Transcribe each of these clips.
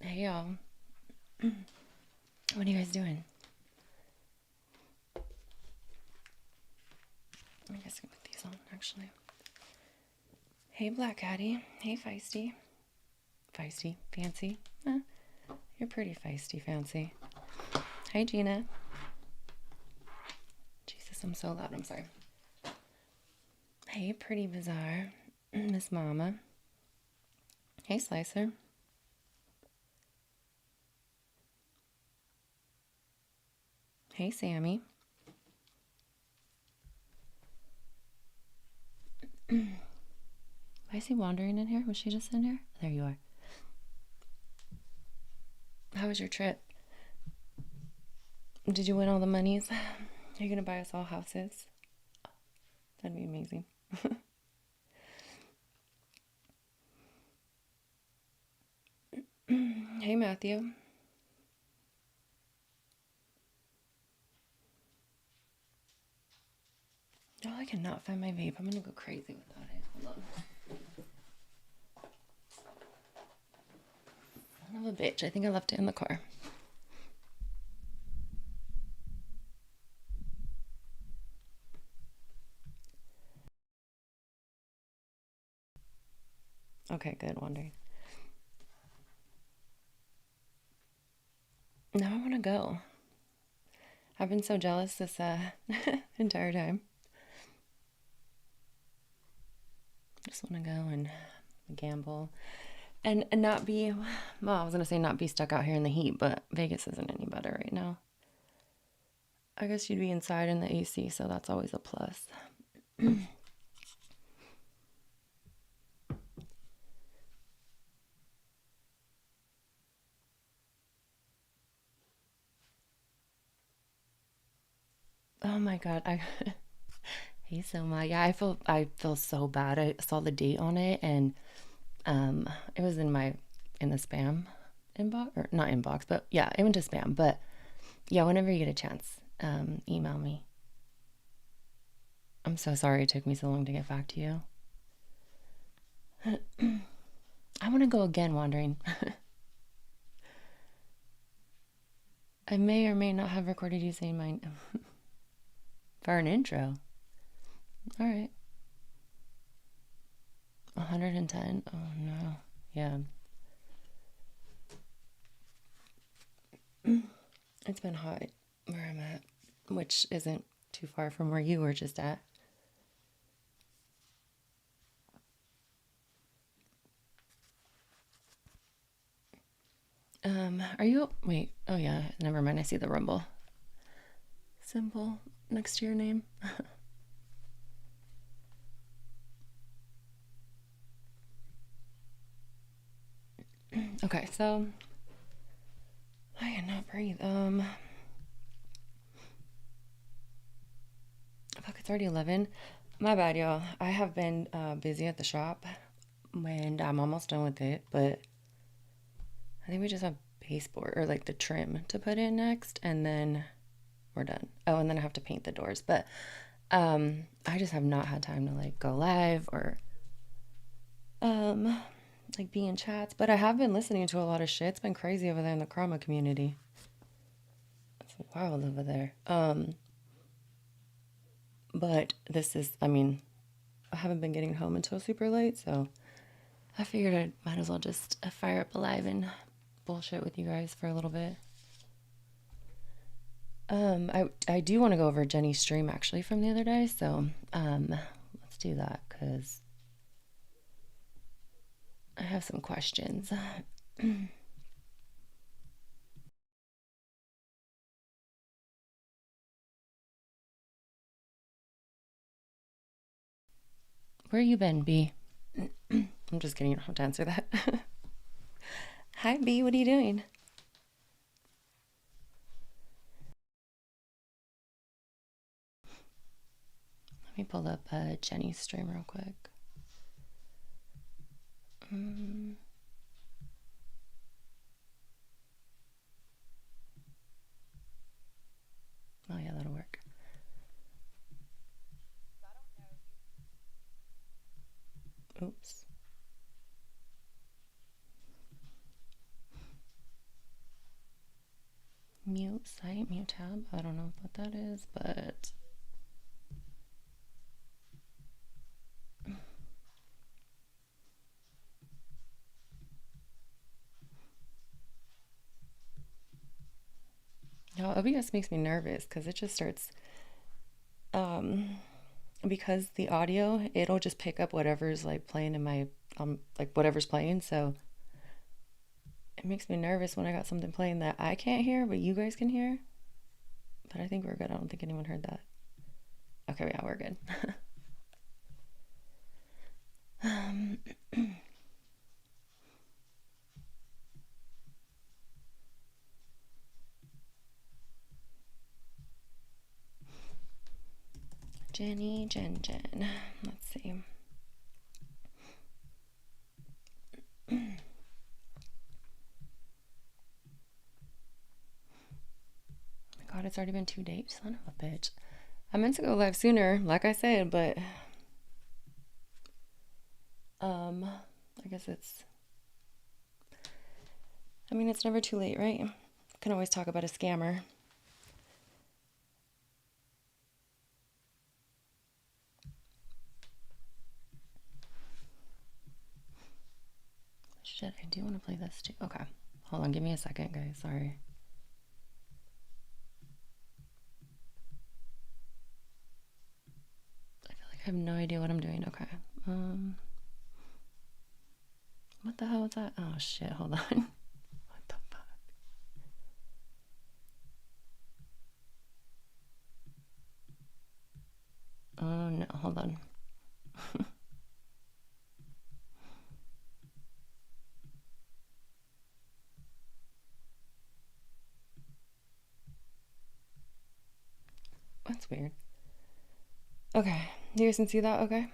Hey y'all, what are you guys doing? I guess I can put these on actually. Hey Black Caddy, hey Feisty. Feisty, fancy? You're pretty feisty, fancy. Hi Gina. Jesus, I'm so loud, I'm sorry. Hey Pretty Bizarre, Miss Mama. Hey Slicer. Hey Sammy. Why is he wandering in here? Was she just in here? There you are. How was your trip? Did you win all the monies? Are you gonna buy us all houses? That'd be amazing. Hey Matthew. Oh, I cannot find my vape. I'm gonna go crazy without it. Hold on. Son of a bitch. I think I left it in the car. Okay, good. Wondering. Now I want to go. I've been so jealous this entire time. Just want to go and gamble and not be, well, I was going to say not be stuck out here in the heat, but Vegas isn't any better right now. I guess you'd be inside in the AC, so that's always a plus. Oh my God. Hey Selma. Yeah, I feel so bad. I saw the date on it and it was in the spam inbox, or not inbox, but yeah, it went to spam. But yeah, whenever you get a chance, email me. I'm so sorry it took me so long to get back to you. I want to go again wandering. I may or may not have recorded you saying mine for an intro. All right. 110. Oh no. Yeah. It's been hot where I'm at, which isn't too far from where you were just at. Are you, wait, oh yeah, never mind. I see the rumble symbol next to your name. Okay, so I cannot breathe. Fuck, it's already 11. My bad, y'all. I have been busy at the shop and I'm almost done with it, but I think we just have baseboard or like the trim to put in next and then we're done. Oh, and then I have to paint the doors, but I just have not had time to like go live or um like be in chats, but I have been listening to a lot of shit. It's been crazy over there in the Karma community. It's wild over there. But this is, I mean, I haven't been getting home until super late, so I figured I might as well just fire up a live and bullshit with you guys for a little bit. I do want to go over Jenny's stream actually from the other day, so let's do that because I have some questions. Where you been, B? I'm just kidding. You don't have to answer that. Hi, B. What are you doing? Let me pull up Jenny's stream real quick. Oh yeah, that'll work. Oops. Mute site, mute tab. I don't know what that is, but no, OBS makes me nervous because it just starts um because the audio, it'll just pick up whatever's like playing in my like whatever's playing, so it makes me nervous when I got something playing that I can't hear but you guys can hear. But I think we're good. I don't think anyone heard that. Okay, yeah, we're good. Jenny, Jen. Let's see. Oh my god, it's already been 2 days. Son of a bitch. I meant to go live sooner, like I said, but I guess I mean, it's never too late, right? Can always talk about a scammer. Shit, I do want to play this too. Okay, hold on, give me a second, guys. Sorry. I feel like I have no idea what I'm doing. Okay. What the hell is that? Oh shit, hold on. What the fuck? Oh no, hold on. That's weird. Okay, you guys can see that? Okay.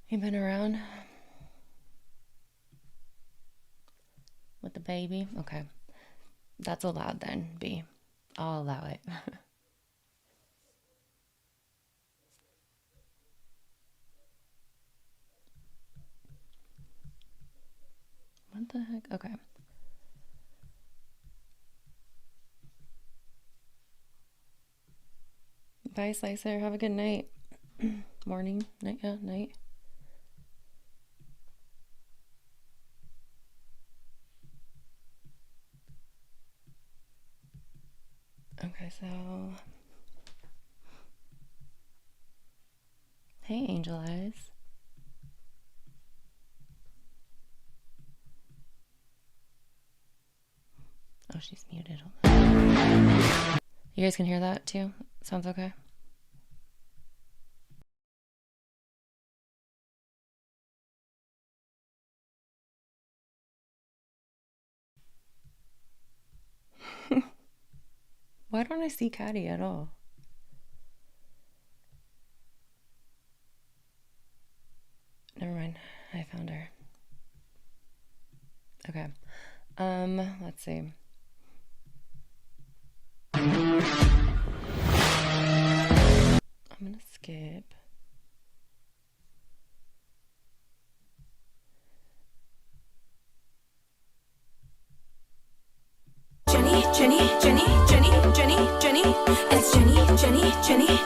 You been around with the baby? Okay. That's allowed then, B. I'll allow it. What the heck? Okay. Bye, Slicer. Have a good night. Morning. Night. Yeah, night. Okay, so. Hey, Angel Eyes. Oh, she's muted. You guys can hear that too? Sounds okay? Why don't I see Caddy at all? Okay. Let's see. I'm gonna skip. Jenny, Jenny, Jenny, Jenny, Jenny, Jenny. It's Jenny, Jenny, Jenny.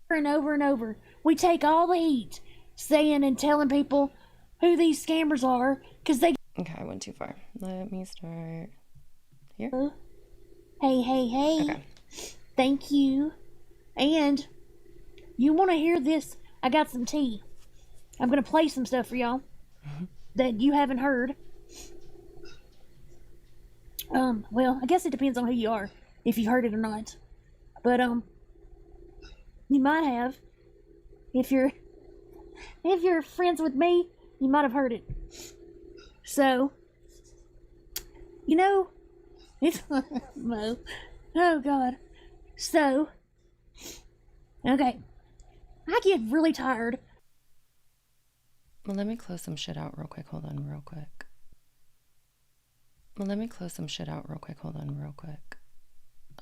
And over and over. We take all the heat saying and telling people who these scammers are because they. Okay, I went too far. Let me start here. Hey, hey, hey. Okay. Thank you. And you want to hear this? I got some tea. I'm going to play some stuff for y'all that you haven't heard. Well, I guess it depends on who you are, if you heard it or not. But, you might have. If you're friends with me, you might have heard it. So, you know, it's Mo. Oh God. So, okay, I get really tired. Well, let me close some shit out real quick. Hold on, real quick. Well, let me close some shit out real quick. Hold on, real quick.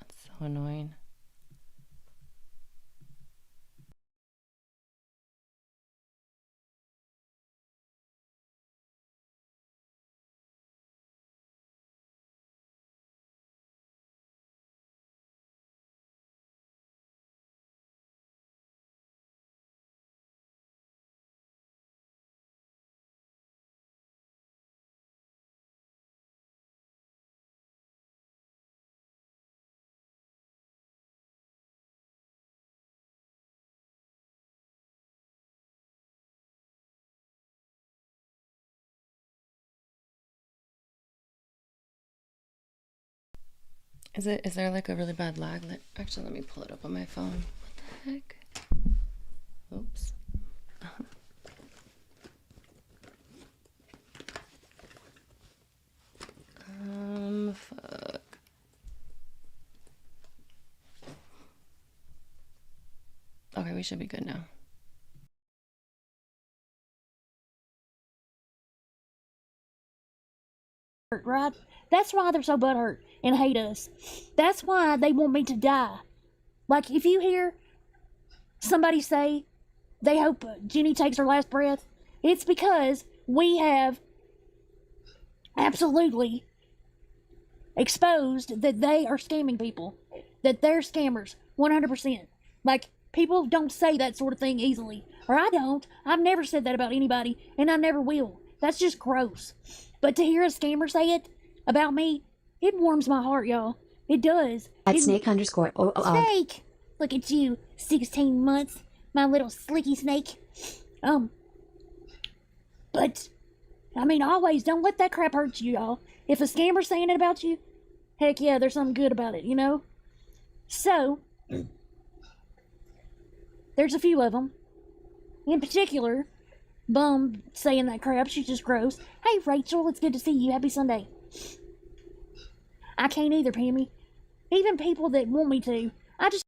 That's so annoying. Is there like a really bad lag? Actually, let me pull it up on my phone. What the heck? Oops. Fuck. Okay, we should be good now. Right? That's why they're so butthurt and hate us. That's why they want me to die. Like, if you hear somebody say they hope Jenny takes her last breath, it's because we have absolutely exposed that they are scamming people, that they're scammers 100%. Like, people don't say that sort of thing easily, or I don't. I've never said that about anybody, and I never will. That's just gross. But to hear a scammer say it about me, it warms my heart, y'all. It does. At snake_. Snake! Look at you, 16 months, my little slicky snake. But, I mean, always don't let that crap hurt you, y'all. If a scammer's saying it about you, heck yeah, there's something good about it, you know? So, there's a few of them. In particular, Bum saying that crap, she's just gross. Hey, Rachel, it's good to see you. Happy Sunday. I can't either, Pammy. Even people that want me to, I just...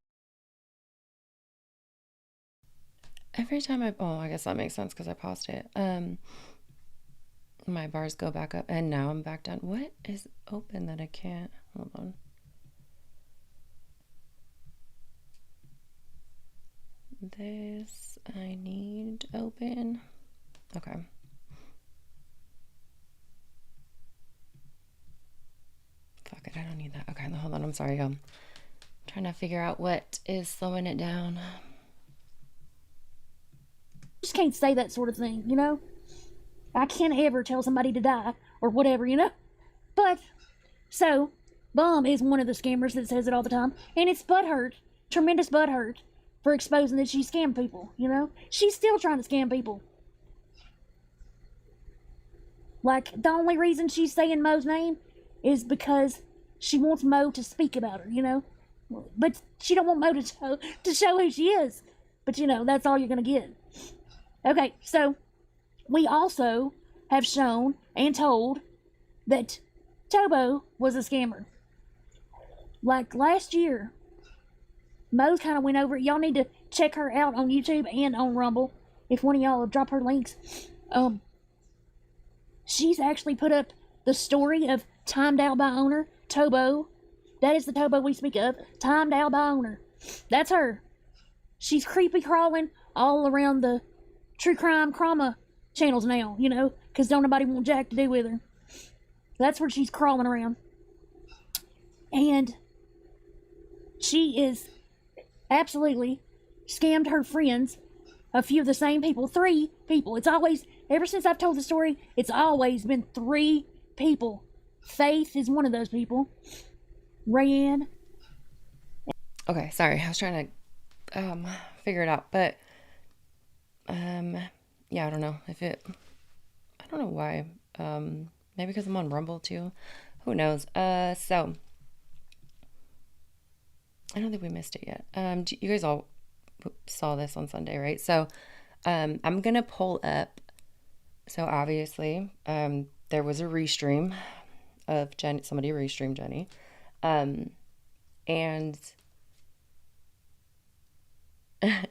Every time I guess that makes sense because I paused it. My bars go back up and now I'm back down. What is open that I can't? Hold on. This I need open. Okay. Fuck it, I don't need that. Okay, hold on, I'm sorry, I'm trying to figure out what is slowing it down. just can't say that sort of thing, you know? I can't ever tell somebody to die or whatever, you know? But, so, Bum is one of the scammers that says it all the time, and it's butthurt, tremendous butthurt, for exposing that she scammed people, you know? She's still trying to scam people. Like, the only reason she's saying Mo's name is because she wants Mo to speak about her, you know? But she don't want Mo to show who she is. But, you know, that's all you're going to get. Okay, so we also have shown and told that Tobo was a scammer. Like, last year, Mo kind of went over it. Y'all need to check her out on YouTube and on Rumble. If one of y'all will drop her links. She's actually put up the story of timed out by owner, Tobo. That is the Tobo we speak of. Timed out by owner. That's her. She's creepy crawling all around the true crime crama channels now, you know, because don't nobody want Jack to do with her. That's where she's crawling around. And she is absolutely scammed her friends, a few of the same people, 3 people. It's always, ever since I've told the story, it's always been 3 people. Faith is one of those people. Rayanne. Okay, sorry. I was trying to figure it out, but yeah, I don't know if it. I don't know why. Maybe because I'm on Rumble too. Who knows? So I don't think we missed it yet. You guys all saw this on Sunday, right? So I'm gonna pull up. So obviously, there was a restream of Jenny. Somebody restreamed Jenny, and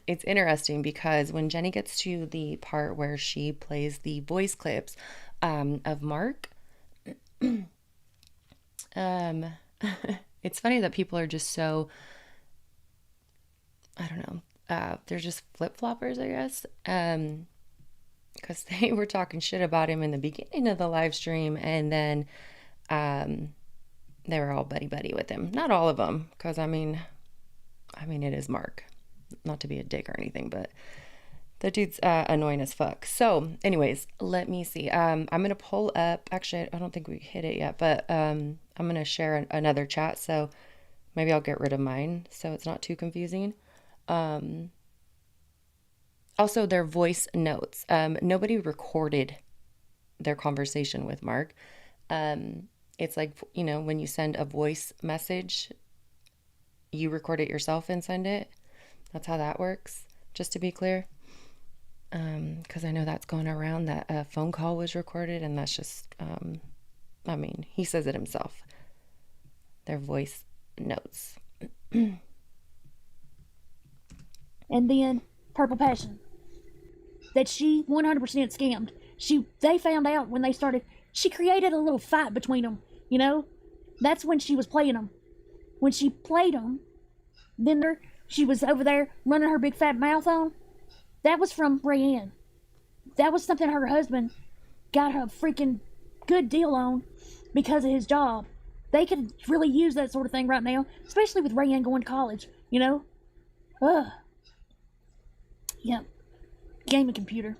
it's interesting because when Jenny gets to the part where she plays the voice clips of Mark, it's funny that people are just so, I don't know, they're just flip-floppers, I guess, because they were talking shit about him in the beginning of the live stream, and then they were all buddy-buddy with him. Not all of them, because I mean, it is Mark. Not to be a dick or anything, but the dude's annoying as fuck. So anyways, let me see. I'm going to pull up, actually, I don't think we hit it yet, but I'm going to share another chat. So maybe I'll get rid of mine so it's not too confusing. Also, their voice notes. Nobody recorded their conversation with Mark. It's like, you know, when you send a voice message, you record it yourself and send it. That's how that works, just to be clear. Because I know that's going around that a phone call was recorded, and that's just, I mean, he says it himself. Their voice notes. And then Purple Passion. That she 100% scammed. They found out when they started, she created a little fight between them, you know? That's when she was playing them. When she played them, then she was over there running her big fat mouth on. That was from Rayanne. That was something her husband got her a freaking good deal on because of his job. They could really use that sort of thing right now, especially with Rayanne going to college, you know? Ugh. Yep. Gaming computer.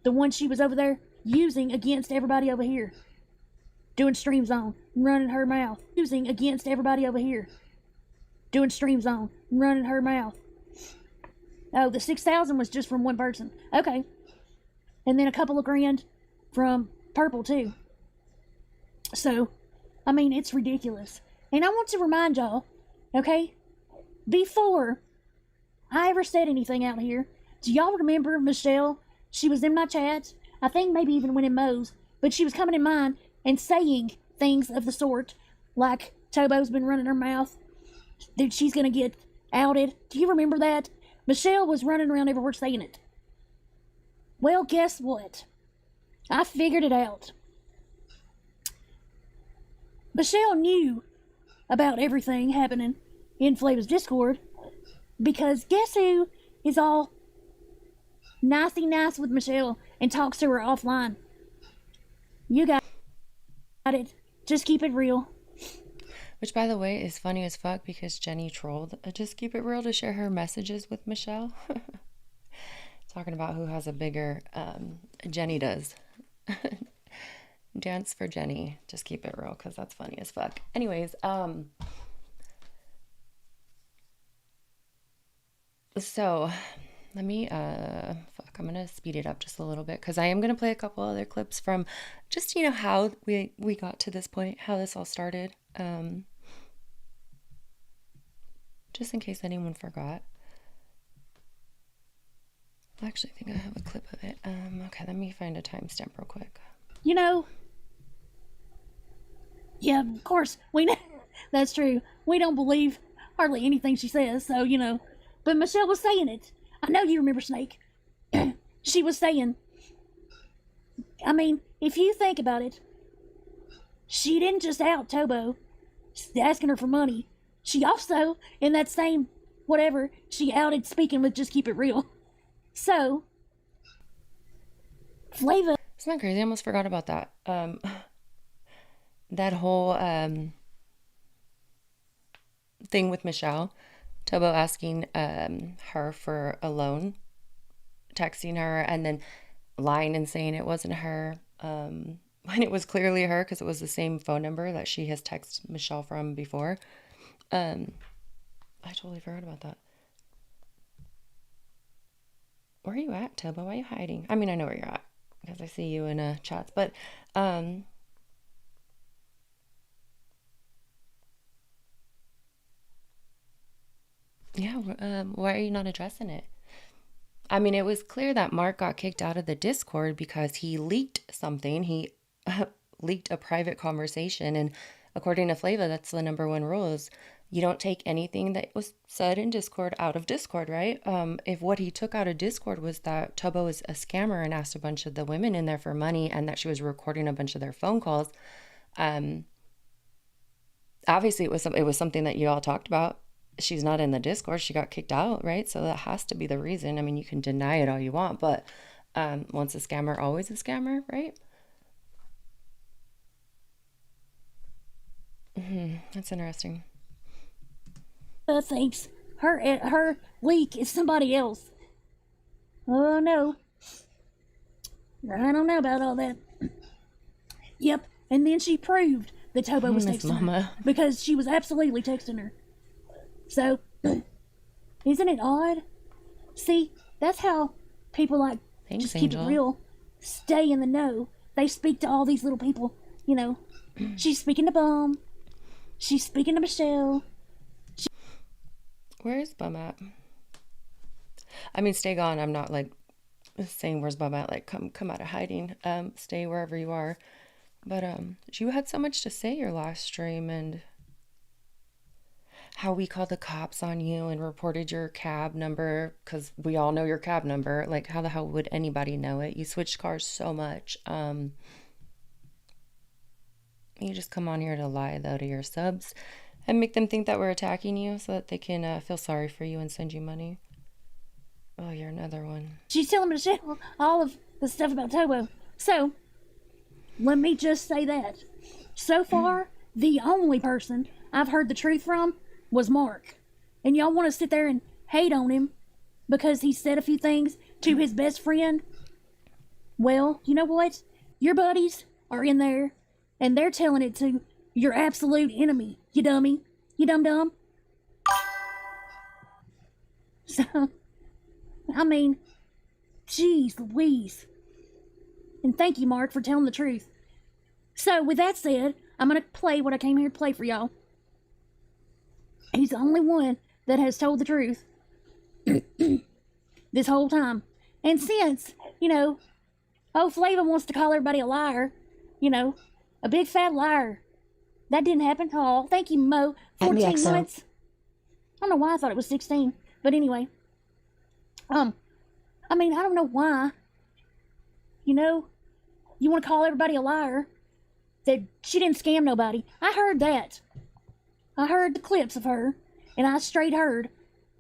The one she was over there using against everybody over here. Doing streams on, running her mouth. Using against everybody over here. Doing streams on, running her mouth. Oh, the 6,000 was just from one person. Okay. And then a couple of grand from Purple, too. So, I mean, it's ridiculous. And I want to remind y'all, okay, before I ever said anything out here, do y'all remember Michelle? She was in my chat. I think maybe even went in Mo's. But she was coming in mine and saying things of the sort, like Tobo's been running her mouth, that she's going to get outed. Do you remember that? Michelle was running around everywhere saying it. Well, guess what? I figured it out. Michelle knew about everything happening in Flavor's Discord because guess who is all nicey nice with Michelle and talks to her offline? You got it. Just keep it real. Which, by the way, is funny as fuck because Jenny trolled Just Keep It Real to share her messages with Michelle. Talking about who has a bigger, Jenny does. Dance for Jenny. Just keep it real because that's funny as fuck. Anyways, so let me, I'm going to speed it up just a little bit because I am going to play a couple other clips from just, you know, how we got to this point, how this all started. Just in case anyone forgot. I actually think I have a clip of it. Okay, let me find a timestamp real quick. You know, yeah, of course, we know, that's true. We don't believe hardly anything she says, so, you know. But Michelle was saying it. I know you remember Snake. She was saying, I mean, if you think about it, she didn't just out Tobo asking her for money. She also, in that same whatever, she outed speaking with Just Keep It Real. So, Flava. Isn't that crazy? I almost forgot about that. That whole thing with Michelle, Tobo asking her for a loan, texting her, and then lying and saying it wasn't her, when it was clearly her because it was the same phone number that she has texted Michelle from before. I totally forgot about that. Where are you at, Tobo? Why are you hiding? I mean, I know where you're at because I see you in chats, but yeah, why are you not addressing it? I mean, it was clear that Mark got kicked out of the Discord because he leaked something. He leaked a private conversation. And according to Flava, that's the number one rule is you don't take anything that was said in Discord out of Discord, right? If what he took out of Discord was that Tobo was a scammer and asked a bunch of the women in there for money and that she was recording a bunch of their phone calls, obviously it was something that you all talked about. She's not in the Discord. She got kicked out, right? So that has to be the reason. I mean, you can deny it all you want, but once a scammer, always a scammer, right? That's interesting. Thinks her leak is somebody else. Oh no. I don't know about all that. Yep, and then she proved that Tobo was Miss texting her Mama. because she was absolutely texting her. So, isn't it odd? See, that's how people like Thanks, Just Keep It Angel. Real stay in the know. They speak to all these little people, you know. She's speaking to Bum. She's speaking to Michelle. Where is Bum at? I mean, stay gone. I'm not like saying where's Bum at. Like, come out of hiding. Stay wherever you are. But you had so much to say your last stream and how we called the cops on you and reported your cab number because we all know your cab number. Like, how the hell would anybody know it? You switched cars so much. You just come on here to lie, though, to your subs and make them think that we're attacking you so that they can feel sorry for you and send you money. Oh, you're another one. She's telling Michelle all of the stuff about Tobo. So, let me just say that. So far, the only person I've heard the truth from was Mark. And y'all want to sit there and hate on him because he said a few things to his best friend? Well, you know what? Your buddies are in there and they're telling it to your absolute enemy, you dummy. You dum-dum. So, I mean, geez Louise. And thank you, Mark, for telling the truth. So, with that said, I'm going to play what I came here to play for y'all. He's the only one that has told the truth this whole time. And since, you know, Flava wants to call everybody a liar, you know, a big fat liar. That didn't happen. Oh, thank you, Mo. 14 months. I don't know why I thought it was 16. But anyway. I mean, I don't know why. You know, you want to call everybody a liar. That she didn't scam nobody. I heard that. I heard the clips of her. And I straight heard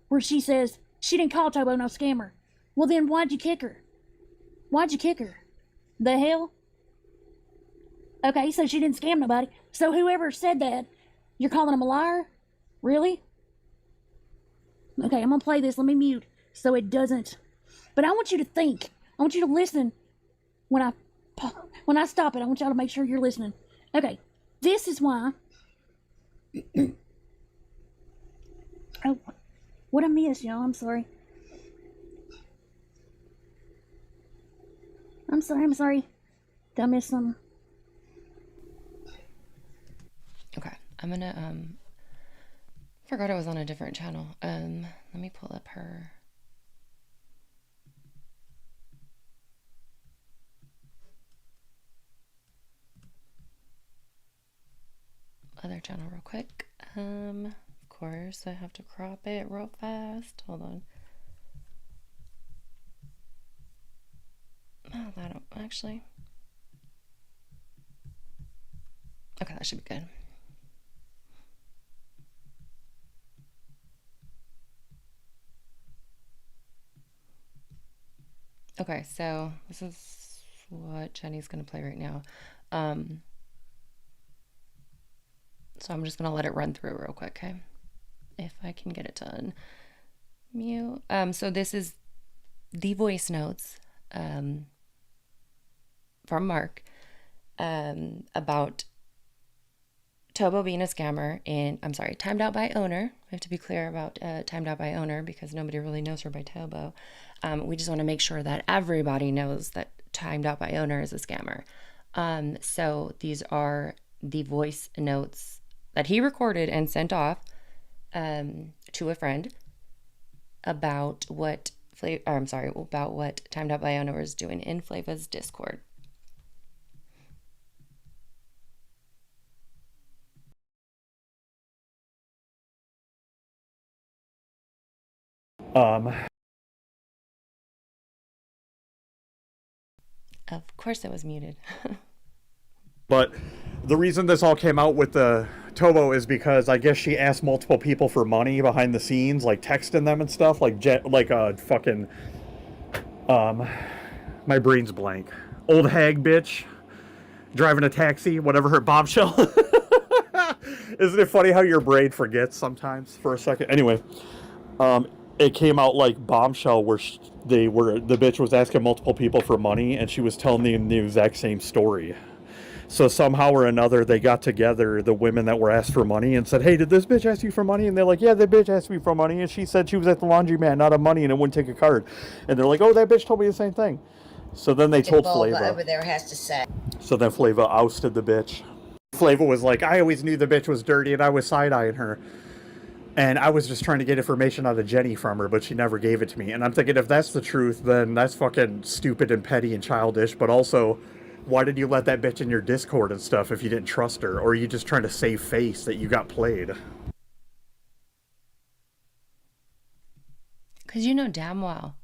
where she says she didn't call Tobo no scammer. Well, then why'd you kick her? Why'd you kick her? The hell? Okay, so she didn't scam nobody. So whoever said that, you're calling him a liar? Really? Okay, I'm gonna play this. Let me mute so it doesn't. But I want you to think. I want you to listen when I stop it. I want y'all to make sure you're listening. Okay, this is why. Oh, what I missed, y'all. I'm sorry. I'm sorry. Did I miss something? Okay, I'm gonna forgot I was on a different channel. Let me pull up her other channel real quick. Of course I have to crop it real fast. Hold on. Oh, I don't actually. Okay, that should be good. Okay, so this is what Jenny's gonna play right now. Um, so I'm just gonna let it run through real quick, okay? If I can get it to unmute. So this is the voice notes from Mark about Tobo being a scammer, and I'm sorry, timed out by owner. We have to be clear about timed out by owner because nobody really knows her by Tobo. We just want to make sure that everybody knows that timed out by owner is a scammer. So these are the voice notes that he recorded and sent off to a friend about what about what timed out by owner was doing in Flava's Discord. Of course it was muted. But the reason this all came out with the Tobo is because I guess she asked multiple people for money behind the scenes, like texting them and stuff, like fucking my brain's blank. Old hag bitch driving a taxi, whatever her bombshell. Isn't it funny how your brain forgets sometimes for a second? Anyway, it came out like bombshell where the bitch was asking multiple people for money and she was telling them the exact same story. So somehow or another, they got together, the women that were asked for money, and said, hey, did this bitch ask you for money? And they're like, yeah, that bitch asked me for money, and she said she was at the laundromat, not of money, and it wouldn't take a card. And they're like, oh, that bitch told me the same thing. So then they told Flava over there has to say. So then Flava ousted the bitch. Flava was like, I always knew the bitch was dirty, and I was side-eyeing her. And I was just trying to get information out of Jenny from her, but she never gave it to me. And I'm thinking, if that's the truth, then that's fucking stupid and petty and childish, but also, why did you let that bitch in your Discord and stuff if you didn't trust her? Or are you just trying to save face that you got played? Because you know damn well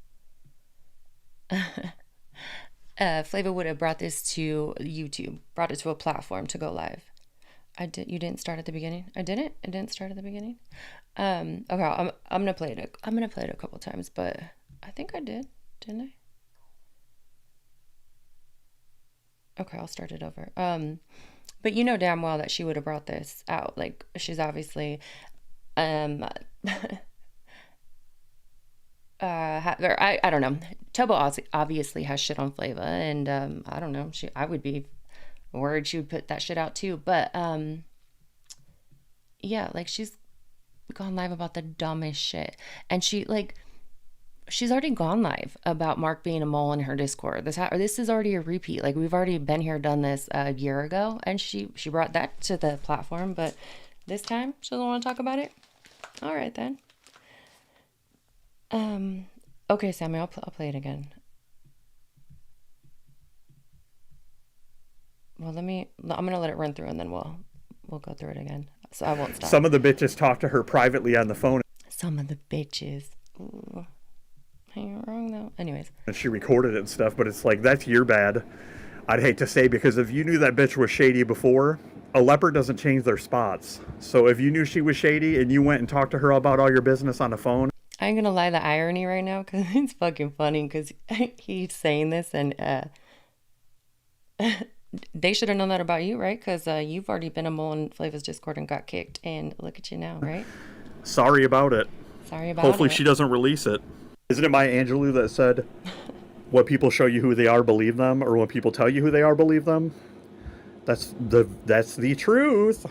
Flava would have brought this to YouTube, brought it to a platform to go live. You didn't start at the beginning? I didn't start at the beginning? Okay, I'm gonna play it. I'm gonna play it a couple times, but I think I did, didn't I? Okay, I'll start it over. But you know damn well that she would have brought this out. Like, she's obviously, I don't know. Tobo obviously has shit on Flava, and I don't know. I would be worried she would put that shit out too. But yeah, like, she's gone live about the dumbest shit, and she's already gone live about Mark being a mole in her Discord. This is already a repeat. Like, we've already been here, done this a year ago, and she brought that to the platform, but this time she doesn't want to talk about it. All right then. Okay, Sammy, I'll play it again. Well, I'm gonna let it run through, and then we'll go through it again. So I won't stop. Some of the bitches talked to her privately on the phone. Some of the bitches. Ooh. Ain't wrong though. Anyways. And she recorded it and stuff, but it's like, that's your bad. I'd hate to say, because if you knew that bitch was shady before, a leopard doesn't change their spots. So if you knew she was shady and you went and talked to her about all your business on the phone. I ain't gonna lie, the irony right now, because it's fucking funny, because he's saying this, and they should have known that about you, right? Because you've already been a mole in Flava's Discord and got kicked, and look at you now, right? Sorry about it. Sorry about it. Hopefully she doesn't release it. Isn't it Maya Angelou that said, when people show you who they are, believe them, or when people tell you who they are, believe them? That's the truth.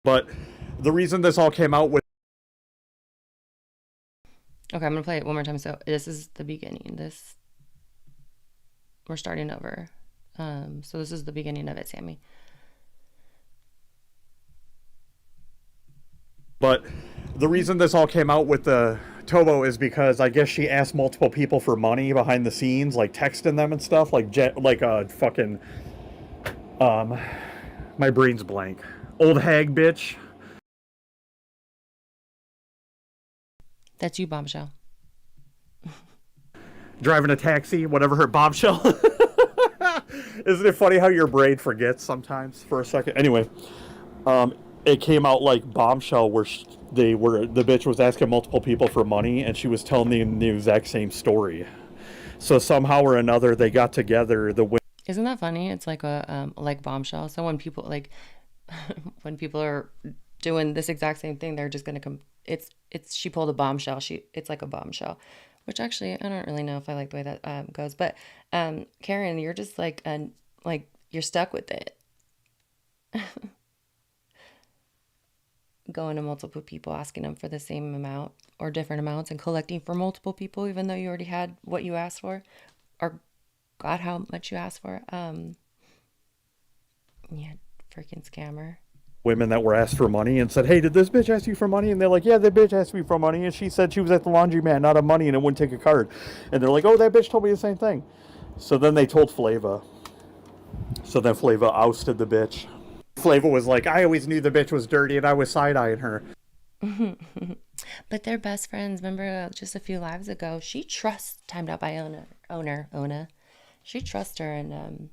But the reason this all came out with... Okay, I'm gonna play it one more time. So this is the beginning. We're starting over. So this is the beginning of it, Sammy. But the reason this all came out with the Tobo is because I guess she asked multiple people for money behind the scenes, like texting them and stuff, like fucking my brain's blank. Old hag bitch. That's you, bombshell. Driving a taxi, whatever her bombshell. Isn't it funny how your brain forgets sometimes for a second? Anyway, it came out like Bombshell, where the bitch was asking multiple people for money, and she was telling the exact same story. So somehow or another, they got together. Isn't that funny? It's like Bombshell. So when people when people are doing this exact same thing, they're just gonna come. It's she pulled a bombshell. It's like a bombshell, which actually I don't really know if I like the way that goes. But Karen, you're just like you're stuck with it. Going to multiple people, asking them for the same amount or different amounts, and collecting for multiple people, even though you already had what you asked for, or got how much you asked for. Yeah, freaking scammer. Women that were asked for money and said, "Hey, did this bitch ask you for money?" And they're like, "Yeah, that bitch asked me for money, and she said she was at the laundromat, not of money, and it wouldn't take a card." And they're like, "Oh, that bitch told me the same thing." So then they told Flava. So then Flava ousted the bitch. Flava was like, "I always knew the bitch was dirty, and I was side-eyeing her." But they're best friends. Remember just a few lives ago, she trusts Timed Out by Ona. She trusts her, and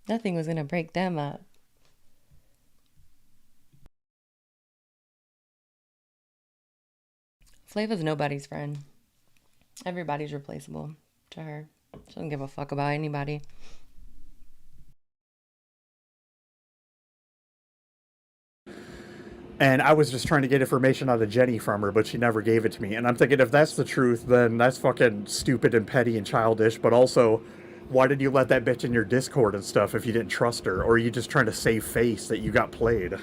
nothing was gonna break them up. Flava's nobody's friend. Everybody's replaceable to her. She doesn't give a fuck about anybody. And I was just trying to get information out of Jenny from her, but she never gave it to me. And I'm thinking, if that's the truth, then that's fucking stupid and petty and childish. But also, why did you let that bitch in your Discord and stuff if you didn't trust her? Or are you just trying to save face that you got played?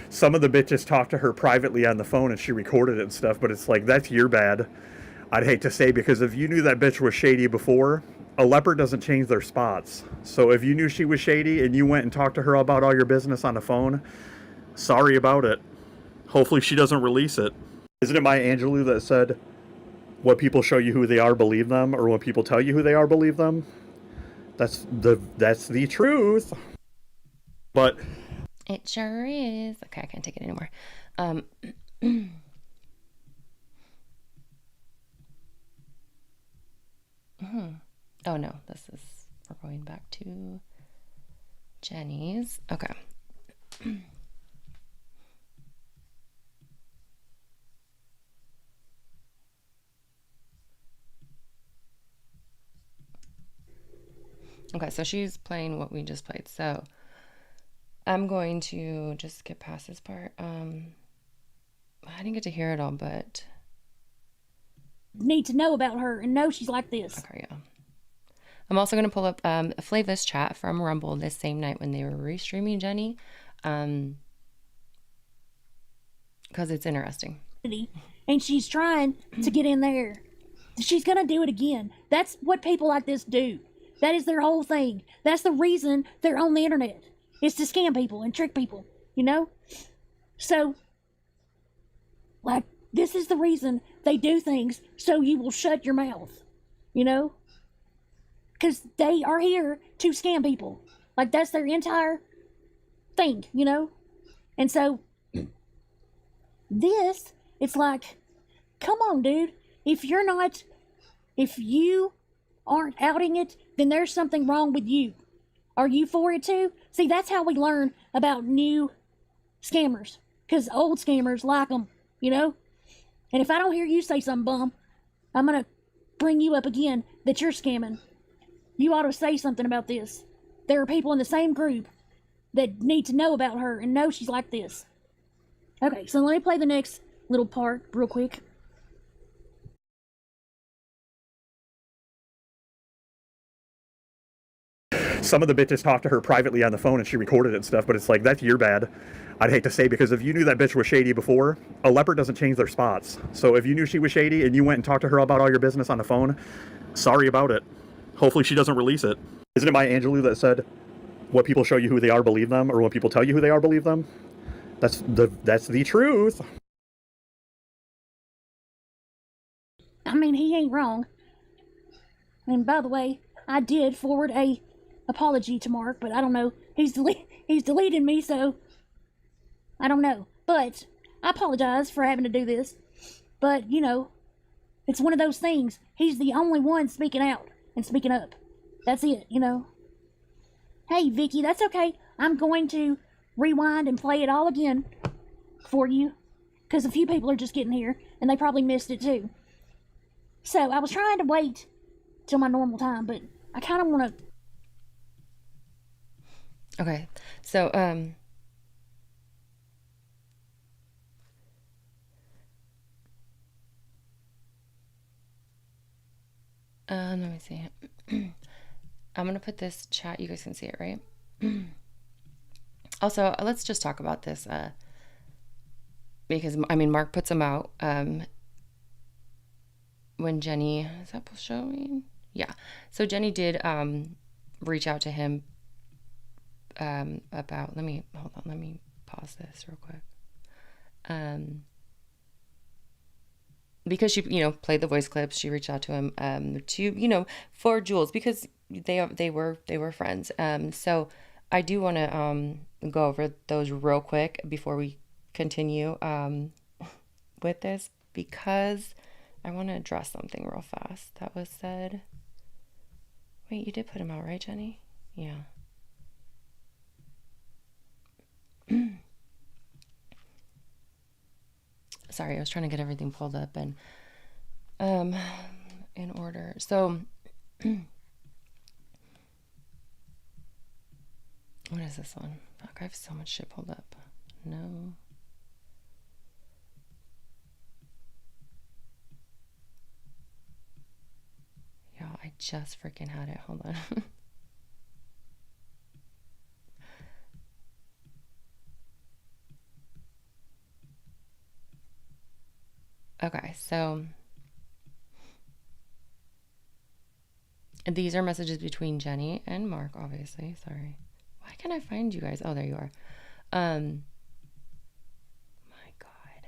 Some of the bitches talked to her privately on the phone and she recorded it and stuff, but it's like, that's your bad. I'd hate to say, because if you knew that bitch was shady before, a leopard doesn't change their spots. So if you knew she was shady and you went and talked to her about all your business on the phone, sorry about it. Hopefully she doesn't release it. Isn't it Maya Angelou that said, "What people show you who they are, believe them, or when people tell you who they are, believe them"? That's the truth. But It sure is. Okay, I can't take it anymore. Oh no, we're going back to Jenny's. Okay. Okay, so she's playing what we just played. So I'm going to just skip past this part. I didn't get to hear it all, but need to know about her and know she's like this. okay, yeah. I'm also going to pull up Flava's chat from Rumble this same night when they were restreaming Jenny, because it's interesting. And she's trying to get in there. She's going to do it again. That's what people like this do. That is their whole thing. That's the reason they're on the internet. It's to scam people and trick people, you know? So, like, this is the reason they do things, so you will shut your mouth, you know? Because they are here to scam people. Like, that's their entire thing, you know? And so, this, it's like, come on, dude. If you aren't outing it, then there's something wrong with you. Are you for it too? See, that's how we learn about new scammers. Because old scammers like them, you know? And if I don't hear you say something, bum, I'm going to bring you up again that you're scamming. You ought to say something about this. There are people in the same group that need to know about her and know she's like this. Okay, so let me play the next little part real quick. some of the bitches talked to her privately on the phone and she recorded it and stuff, but it's like, that's your bad. I'd hate to say, because if you knew that bitch was shady before, a leopard doesn't change their spots. So if you knew she was shady and you went and talked to her about all your business on the phone, sorry about it. Hopefully she doesn't release it. Isn't it Maya Angelou that said, what people show you who they are, believe them, or when people tell you who they are, believe them? That's the truth. I mean, he ain't wrong. And by the way, I did forward a apology to Mark, but I don't know. He's deleted me, so I don't know. But I apologize for having to do this. But, you know, It's one of those things. He's the only one speaking out and speaking up. That's it, you know. Hey, Vicky, that's okay. I'm going to rewind and play it all again for you, because a few people are just getting here, and they probably missed it too. So I was trying to wait till my normal time, but I kind of want to. Okay, so let me see. I'm gonna put this chat. You guys can see it, right? Also, let's just talk about this because I mean, Mark puts them out. When Jenny, is that showing? Yeah. So Jenny did reach out to him about. Let me hold on. Let me pause this real quick. Because she, played the voice clips, she reached out to him to, for Jules, because they were friends. So I do want to go over those real quick before we continue with this, because I want to address something real fast that was said. Wait, you did put him out, right, Jenny? Yeah. Sorry, I was trying to get everything pulled up and in order. So what is this one? Fuck, I have so much shit pulled up. No. Y'all, I just freaking had it. Hold on. Okay, so these are messages between Jenny and Mark, obviously. Sorry. Why can't I find you guys? Oh, there you are. My God.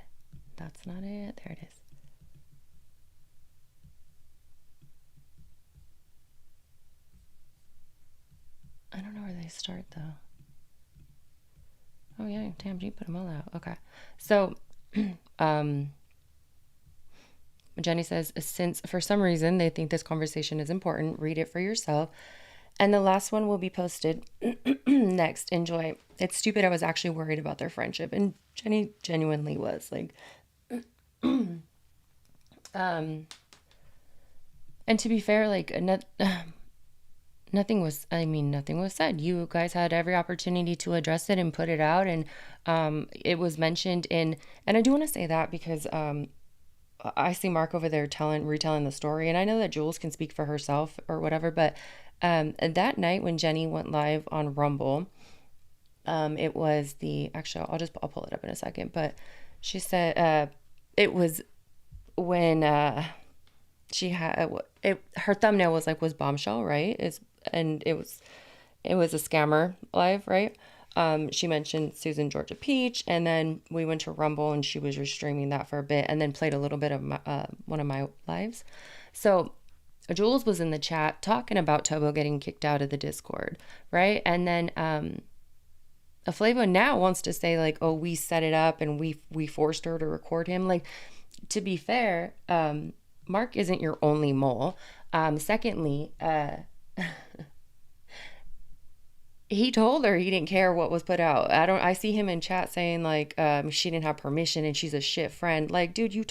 That's not it. There it is. I don't know where they start, though. Oh, yeah. Damn, you put them all out. Okay. So, Jenny says, since for some reason they think this conversation is important, read it for yourself. And the last one will be posted next. Enjoy. It's stupid. I was actually worried about their friendship. And Jenny genuinely was like, and to be fair, like, nothing was said. You guys had every opportunity to address it and put it out. And it was mentioned in, and I do want to say that because I see Mark over there retelling the story, and I know that Jules can speak for herself or whatever, but that night when Jenny went live on Rumble, it was actually I'll pull it up in a second, but she said it was when she had her thumbnail was bombshell, right? It was a scammer live, right? She mentioned Susan Georgia Peach, and then we went to Rumble and she was restreaming that for a bit and then played a little bit of one of my lives. So Jules was in the chat talking about Tobo getting kicked out of the Discord, right? And then Aflavo now wants to say like, oh, we set it up and we forced her to record him. Like, to be fair, Mark isn't your only mole. Secondly, he told her he didn't care what was put out. I see him in chat saying like she didn't have permission and she's a shit friend. Like, dude,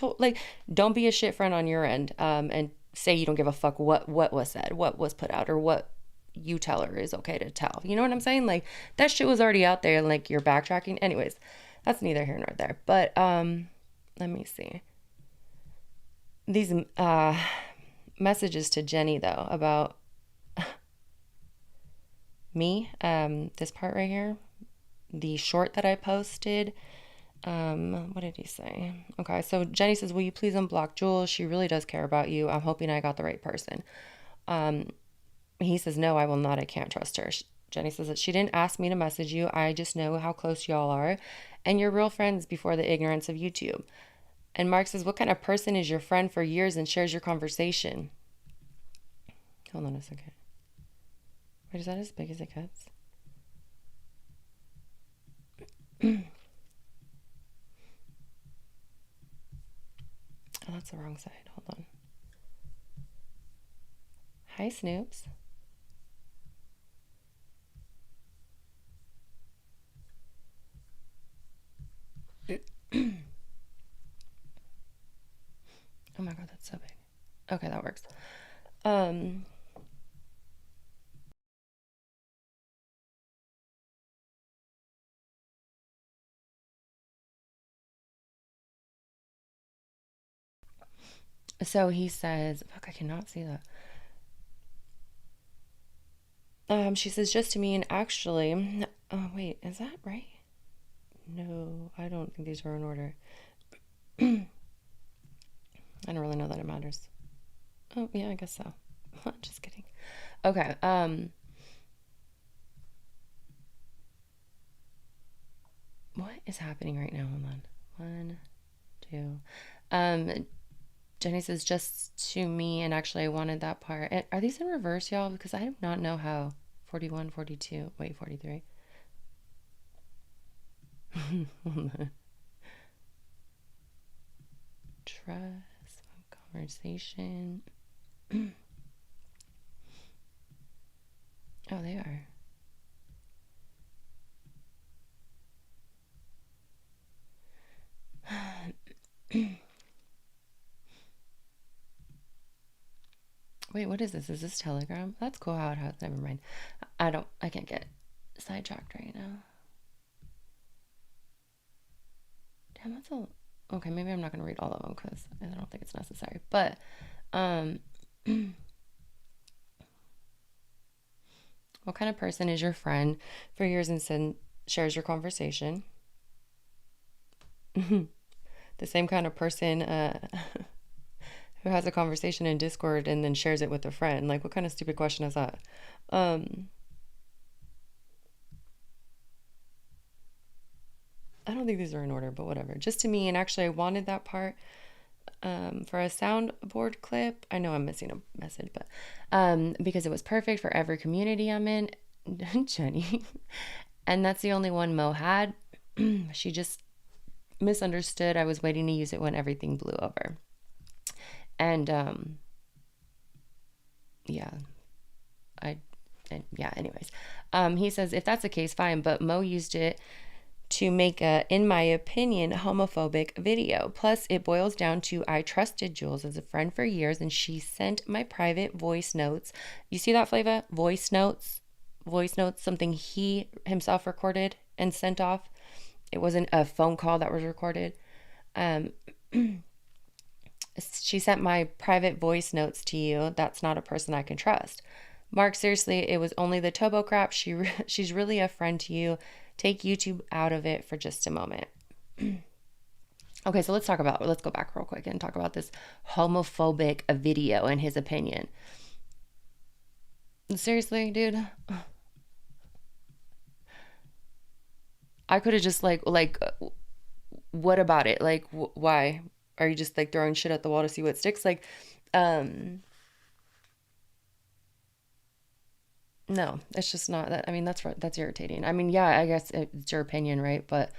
don't be a shit friend on your end and say you don't give a fuck what was said, what was put out, or what you tell her is okay to tell. You know what I'm saying? Like, that shit was already out there and like you're backtracking. Anyways, that's neither here nor there. But let me see. These messages to Jenny though about me, this part right here, the short that I posted. What did he say? Okay, so Jenny says, will you please unblock Jules? She really does care about you. I'm hoping I got the right person. He says, no, I will not. I can't trust her. Jenny says that she didn't ask me to message you. I just know how close y'all are and you're real friends before the ignorance of YouTube. And Mark says, what kind of person is your friend for years and shares your conversation? Hold on a second. Wait, is that as big as it gets? Oh, that's the wrong side. Hold on. Hi, Snoops. Oh my god, that's so big. Okay, that works. Um, so he says, fuck, I cannot see that. She says, just to me, and actually, oh wait, is that right? No, I don't think these were in order. I don't really know that it matters. Oh, yeah, I guess so. Just kidding. Okay, what is happening right now? Hold on. One, two. Um, Jenny says, just to me, and actually, I wanted that part. Are these in reverse, y'all? Because I do not know how. 41, 42. Wait, 43. Trust, conversation. Oh, they are. Wait, what is this? Is this Telegram? That's cool how it has. Never mind. I can't get sidetracked right now. Damn, that's a. Okay, maybe I'm not going to read all of them because I don't think it's necessary. But, um, what kind of person is your friend for years and shares your conversation? The same kind of person who has a conversation in Discord and then shares it with a friend. Like, what kind of stupid question is that? Um, I don't think these are in order, but whatever. Just to me, and actually, I wanted that part for a soundboard clip. I know I'm missing a message, but because it was perfect for every community I'm in. Jenny. And that's the only one Mo had. She just misunderstood. I was waiting to use it when everything blew over. And yeah, yeah, anyways. He says, if that's the case, fine, but Mo used it to make a, in my opinion, homophobic video. Plus, it boils down to I trusted Jules as a friend for years, and she sent my private voice notes. You see that, Flava? Voice notes? Voice notes, something he himself recorded and sent off. It wasn't a phone call that was recorded. Um, she sent my private voice notes to you. That's not a person I can trust. Mark, seriously, it was only the Tobo crap. She's really a friend to you. Take YouTube out of it for just a moment. Okay, so let's go back real quick and talk about this homophobic video and his opinion. Seriously, dude, I could have just what about it? Like, why are you just like throwing shit at the wall to see what sticks? Like, um, no, it's just not that. I mean, that's irritating. I mean, yeah, I guess it's your opinion, right? But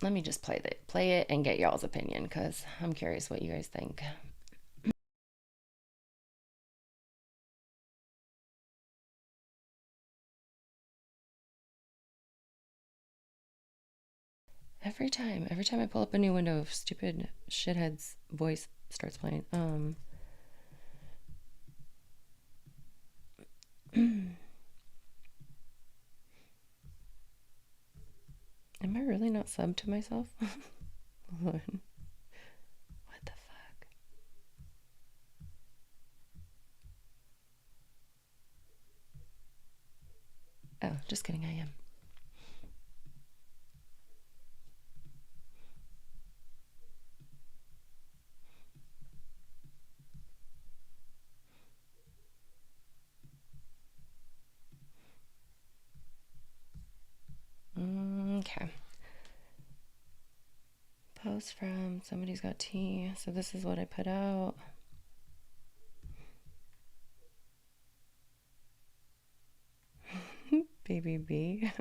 let me just play it and get y'all's opinion because I'm curious what you guys think. Every time I pull up a new window, stupid shithead's voice starts playing. Am I really not subbed to myself? Hold on. What the fuck? Oh, just kidding, I am. Okay. Post from somebody's got tea. So this is what I put out. Baby B.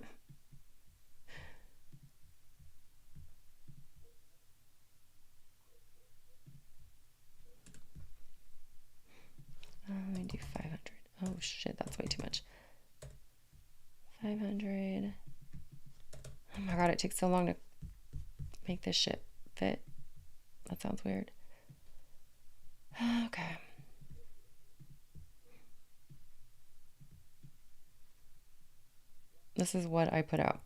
shit, that's way too much. 500. Oh my god, it takes so long to make this shit fit. That sounds weird. Okay. This is what I put out.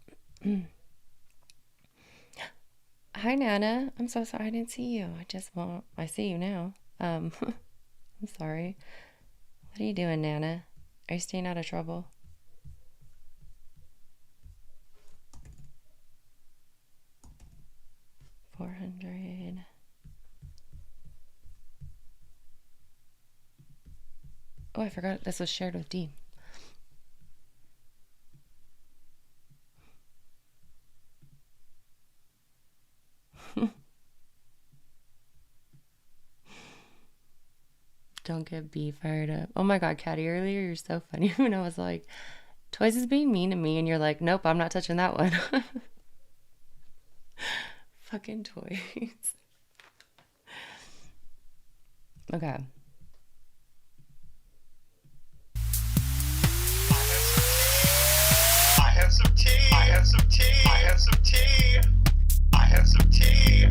Hi, Nana. I'm so sorry I didn't see you. I see you now. I'm sorry. What are you doing, Nana? Are you staying out of trouble? $400. Oh, I forgot this was shared with Dean. Don't get B fired up. Oh my god, Caddy, earlier you're so funny when I was like, Toys is being mean to me, and you're like, nope, I'm not touching that one. Fucking Toys. Okay. I had some tea. I had some tea. I had some tea. I had some tea.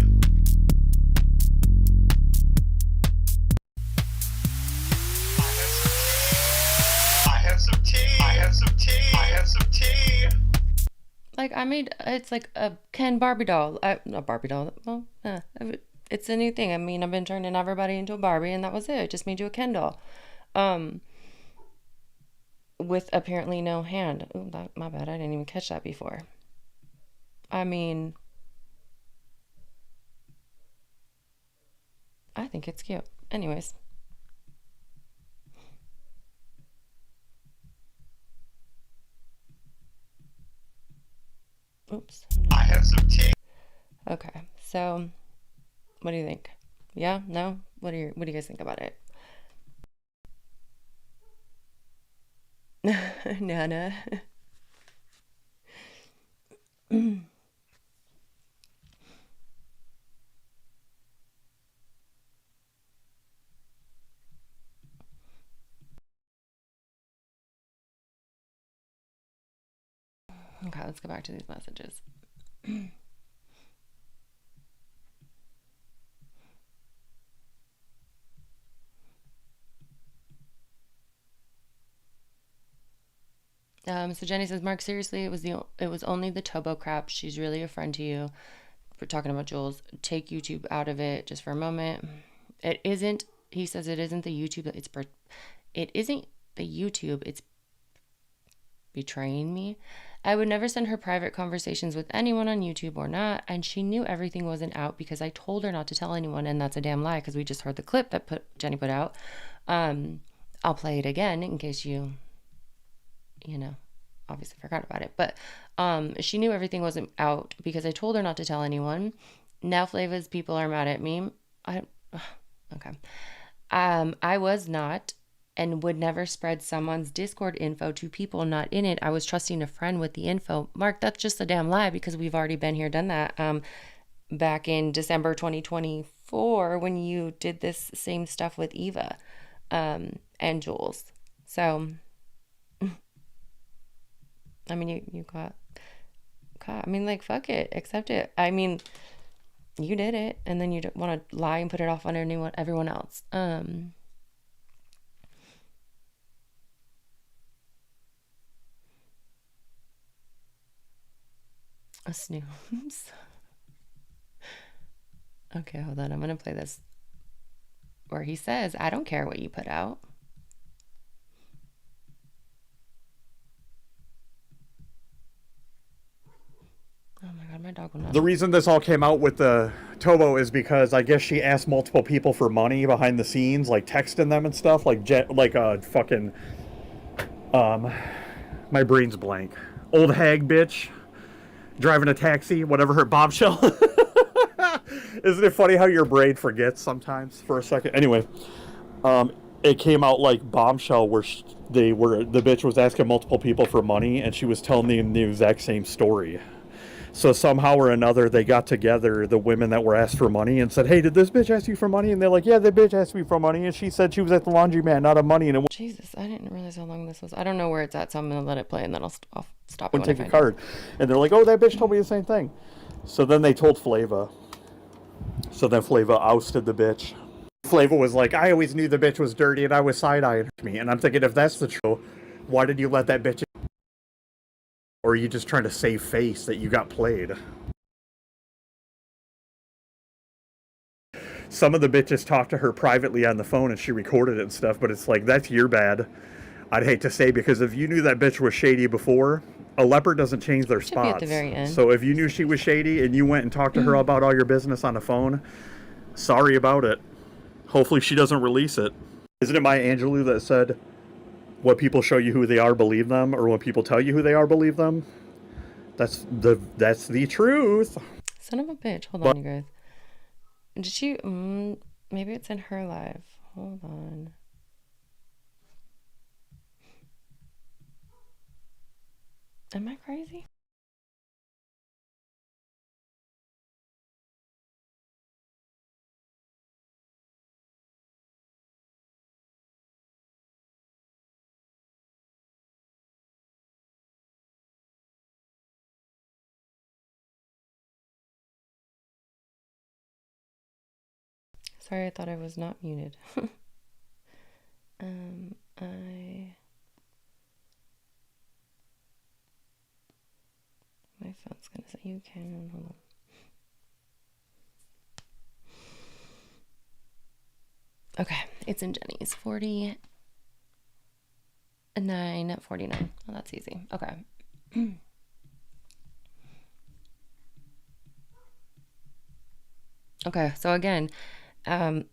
I had some tea. I had some tea. I had some tea. Like, it's like a Ken Barbie doll. A Barbie doll. Well, it's a new thing. I mean, I've been turning everybody into a Barbie, and that was it. It just made you a Ken doll. With apparently no hand. Oh, my bad. I didn't even catch that before. I mean, I think it's cute. Anyways. Oops. No. I had some tea. Okay. So, what do you think? Yeah? No? What do you guys think about it? Nana. Okay, let's go back to these messages. So Jenny says, Mark, seriously, it was only the Tobo crap. She's really a friend to you. We're talking about Jules. Take YouTube out of it just for a moment. It isn't. He says it isn't the YouTube. It isn't the YouTube. It's betraying me. I would never send her private conversations with anyone on YouTube or not, and she knew everything wasn't out because I told her not to tell anyone, and that's a damn lie because we just heard the clip that Jenny put out. I'll play it again in case you know, obviously forgot about it. But she knew everything wasn't out because I told her not to tell anyone. Now Flava's people are mad at me. Okay. I was not and would never spread someone's Discord info to people not in it. I was trusting a friend with the info. Mark, that's just a damn lie because we've already been here, done that. Back in December 2024 when you did this same stuff with Eva and Jules. So, I mean, you got caught. I mean, like, fuck it. Accept it. I mean, you did it. And then you don't want to lie and put it off on everyone else. A snooze. Okay, hold on. I'm going to play this where he says, I don't care what you put out. Oh my god, my dog will not. The reason this all came out with the Tobo is because I guess she asked multiple people for money behind the scenes, like texting them and stuff, like fucking my brain's blank. Old hag bitch driving a taxi, whatever her bombshell. Isn't it funny how your brain forgets sometimes for a second? Anyway, it came out like bombshell where the bitch was asking multiple people for money and she was telling them the exact same story. So somehow or another, they got together, the women that were asked for money, and said, "Hey, did this bitch ask you for money?" And they're like, "Yeah, the bitch asked me for money, and she said she was at the laundromat, not of money, and it Jesus, I didn't realize how long this was. I don't know where it's at, so I'm gonna let it play and then I'll stop it wouldn't when I take a find it. card." And they're like, "Oh, that bitch told me the same thing." So then they told Flava. So then Flava ousted the bitch. Flava was like, "I always knew the bitch was dirty, and I was side-eyeing me." And I'm thinking, if that's the truth, why did you let that bitch? Or are you just trying to save face that you got played? Some of the bitches talked to her privately on the phone and she recorded it and stuff, but it's like, that's your bad. I'd hate to say, because if you knew that bitch was shady before, a leopard doesn't change their Should be at the spots. very end. So if you knew she was shady and you went and talked to her about all your business on the phone, sorry about it. Hopefully she doesn't release it. Isn't it Maya Angelou that said, "What people show you who they are, believe them, or when people tell you who they are, believe them"? That's the truth. Son of a bitch. Hold on, you guys. Did she? Maybe it's in her live. Hold on. Am I crazy? Sorry, I thought I was not muted. I my phone's gonna say you can. Hold on. Okay, it's in Jenny's 49:49. Oh, that's easy. Okay. Okay, so again, I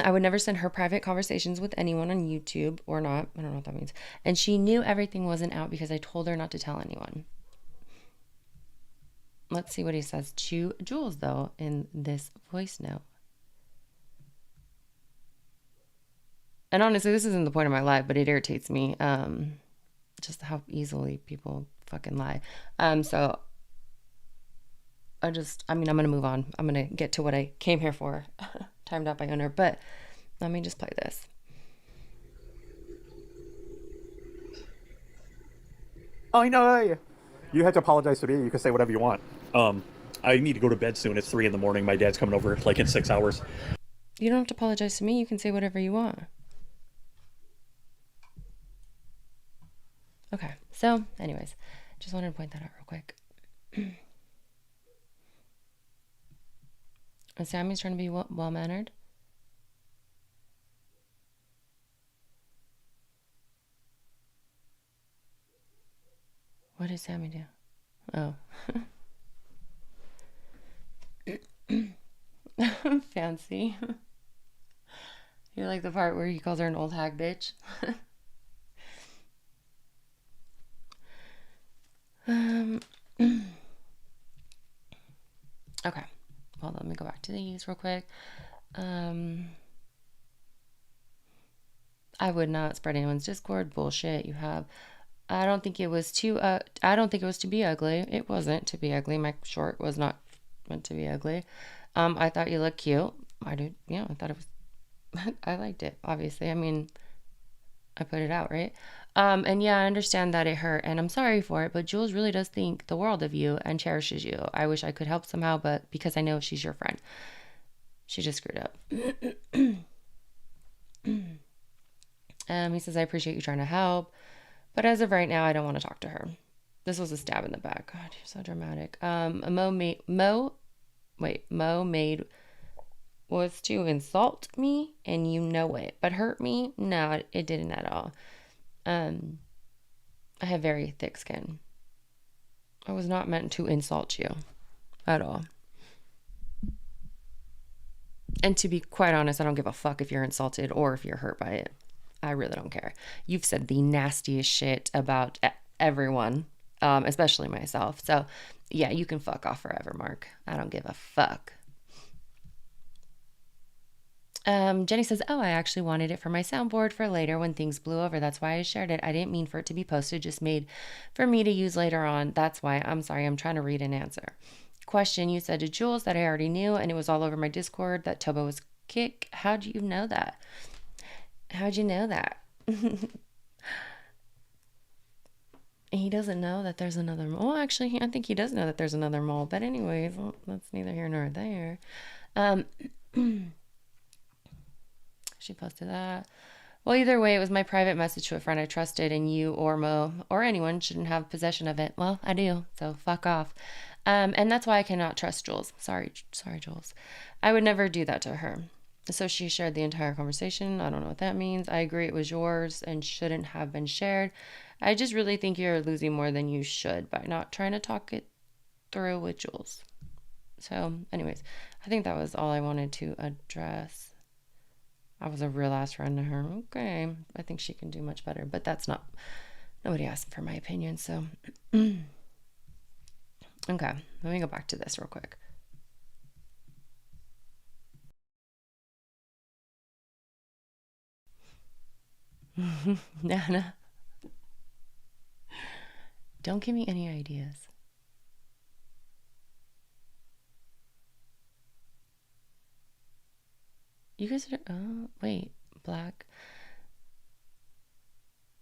would never send her private conversations with anyone on YouTube or not. I don't know what that means. And she knew everything wasn't out because I told her not to tell anyone. Let's see what he says to Jules, though, in this voice note. And honestly, this isn't the point of my life, but it irritates me. Just how easily people fucking lie. So I'm going to move on. I'm going to get to what I came here for. Timed out by owner. But let me just play this. I know. You have to apologize to me. You can say whatever you want. I need to go to bed soon. It's 3 a.m. My dad's coming over like in 6 hours. You don't have to apologize to me. You can say whatever you want. Okay. So, anyways, just wanted to point that out real quick. And Sammy's trying to be well-mannered. What did Sammy do? Oh. Fancy. You like the part where he calls her an old hag bitch? Okay. Well, let me go back to these real quick. I would not spread anyone's Discord. Bullshit. I don't think it was I don't think it was to be ugly. It wasn't to be ugly. My short was not meant to be ugly. I thought you looked cute. I did. Yeah, I thought it was, I liked it, obviously. I mean, I put it out, right? And yeah, I understand that it hurt and I'm sorry for it, but Jules really does think the world of you and cherishes you. I wish I could help somehow, but because I know she's your friend, she just screwed up. He says, I appreciate you trying to help, but as of right now, I don't want to talk to her. This was a stab in the back. God, you're so dramatic. Mo made was to insult me, and you know it, but hurt me? No, it didn't at all. I have very thick skin. I was not meant to insult you at all. And to be quite honest, I don't give a fuck if you're insulted or if you're hurt by it. I really don't care. You've said the nastiest shit about everyone, especially myself. So, yeah, you can fuck off forever, Mark. I don't give a fuck. Jenny says, oh, I actually wanted it for my soundboard for later when things blew over. That's why I shared it. I didn't mean for it to be posted, just made for me to use later on. That's why. I'm sorry. I'm trying to read and answer. Question, you said to Jules that I already knew and it was all over my Discord that Toba was kick. How'd you know that? How'd you know that? He doesn't know that there's another mole. Well, actually, I think he does know that there's another mole. But anyways, well, that's neither here nor there. She posted that. Well, either way, it was my private message to a friend I trusted, and you or Mo or anyone shouldn't have possession of it. Well, I do, so fuck off. And that's why I cannot trust Jules. Sorry, Jules. I would never do that to her. So she shared the entire conversation. I don't know what that means. I agree it was yours and shouldn't have been shared. I just really think you're losing more than you should by not trying to talk it through with Jules. So, anyways, I think that was all I wanted to address. I was a real ass friend to her. Okay, I think she can do much better, but that's not, nobody asked for my opinion, so. Okay, let me go back to this real quick. Nana, don't give me any ideas. You guys are, oh, wait, Black.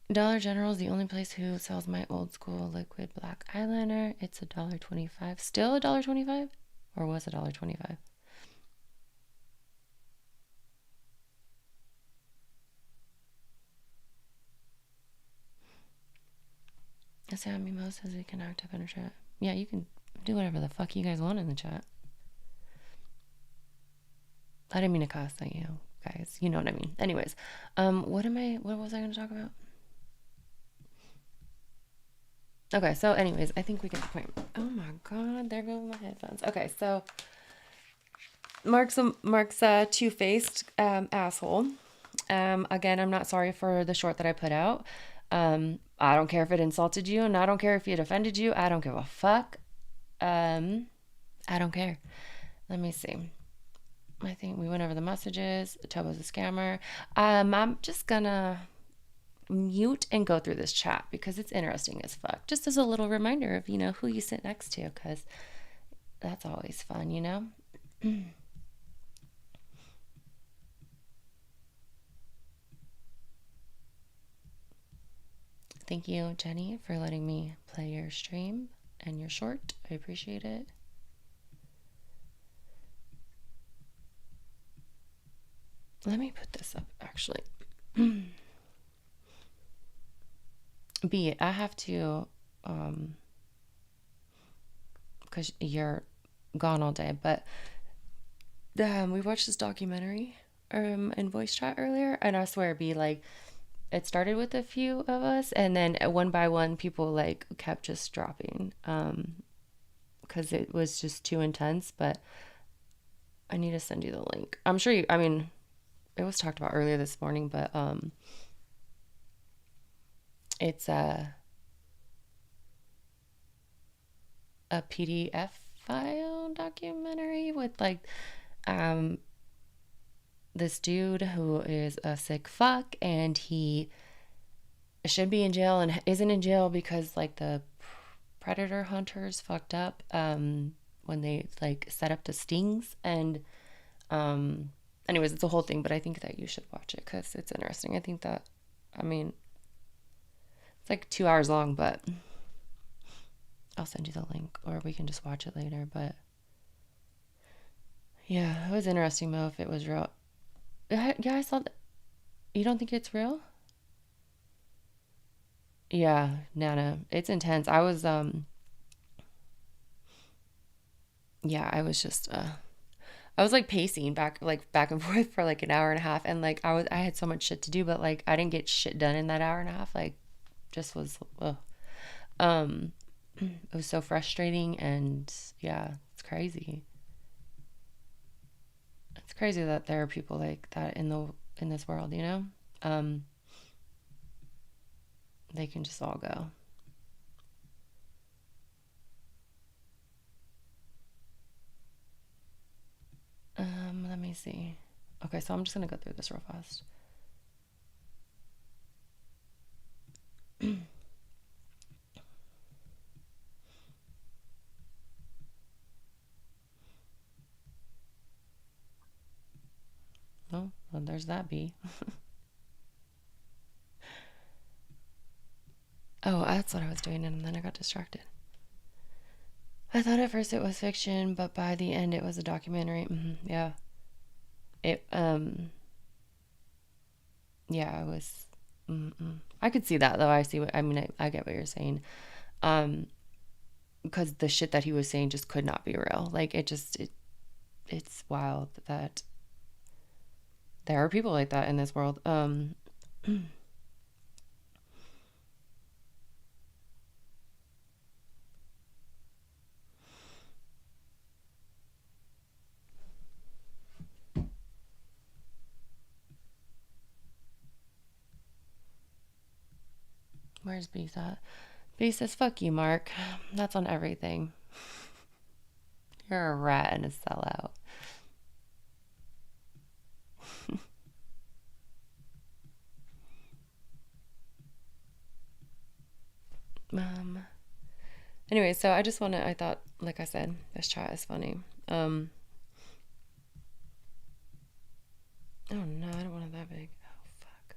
Dollar General is the only place who sells my old school liquid black eyeliner. It's $1.25. Still $1.25? Or was it $1.25? Sammy Mo says we can act up in a chat. Yeah, you can do whatever the fuck you guys want in the chat. I didn't mean to cuss at you guys. You know what I mean. Anyways, what was I going to talk about? Okay, so anyways, I think we get the point. Oh my god, there go my headphones. Okay, so Mark's a two-faced asshole. Again, I'm not sorry for the short that I put out. I don't care if it insulted you, and I don't care if it offended you. I don't give a fuck. I don't care. Let me see. I think we went over the messages. Tobo's a scammer. I'm just gonna mute and go through this chat because it's interesting as fuck. Just as a little reminder of, who you sit next to, because that's always fun, Thank you, Jenny, for letting me play your stream and your short. I appreciate it. Let me put this up, actually. B, I have to, because you're gone all day, but we watched this documentary in voice chat earlier, and I swear, B, like, it started with a few of us, and then one by one, people, like, kept just dropping, because it was just too intense, but I need to send you the link. I'm sure it was talked about earlier this morning, but it's a PDF file documentary with like this dude who is a sick fuck, and he should be in jail and isn't in jail because like the predator hunters fucked up when they like set up the stings, and anyways, it's a whole thing, but I think that you should watch it because it's interesting. I think that, it's like 2 hours long, but I'll send you the link, or we can just watch it later. But yeah, it was interesting, Mo, if it was real. Yeah, I saw that. You don't think it's real? Yeah, Nana, it's intense. I was, yeah, I was just, I was like pacing back and forth for like an hour and a half, and like I had so much shit to do, but like I didn't get shit done in that hour and a half. Like, just was, it was so frustrating, and yeah, it's crazy. It's crazy that there are people like that in this world, they can just all go. Let me see. Okay, so I'm just gonna go through this real fast. Oh, well, there's that bee. Oh, that's what I was doing, and then I got distracted. I thought at first it was fiction, but by the end it was a documentary. Yeah. It, yeah, it was. I could see that though. I mean, I get what you're saying. Because the shit that he was saying just could not be real. Like, it's wild that there are people like that in this world. Where's Beast at? Beast says, fuck you, Mark. That's on everything. You're a rat and a sellout. Anyway, so I thought, like I said, this chat is funny. Oh no, I don't want it that big. Oh, fuck.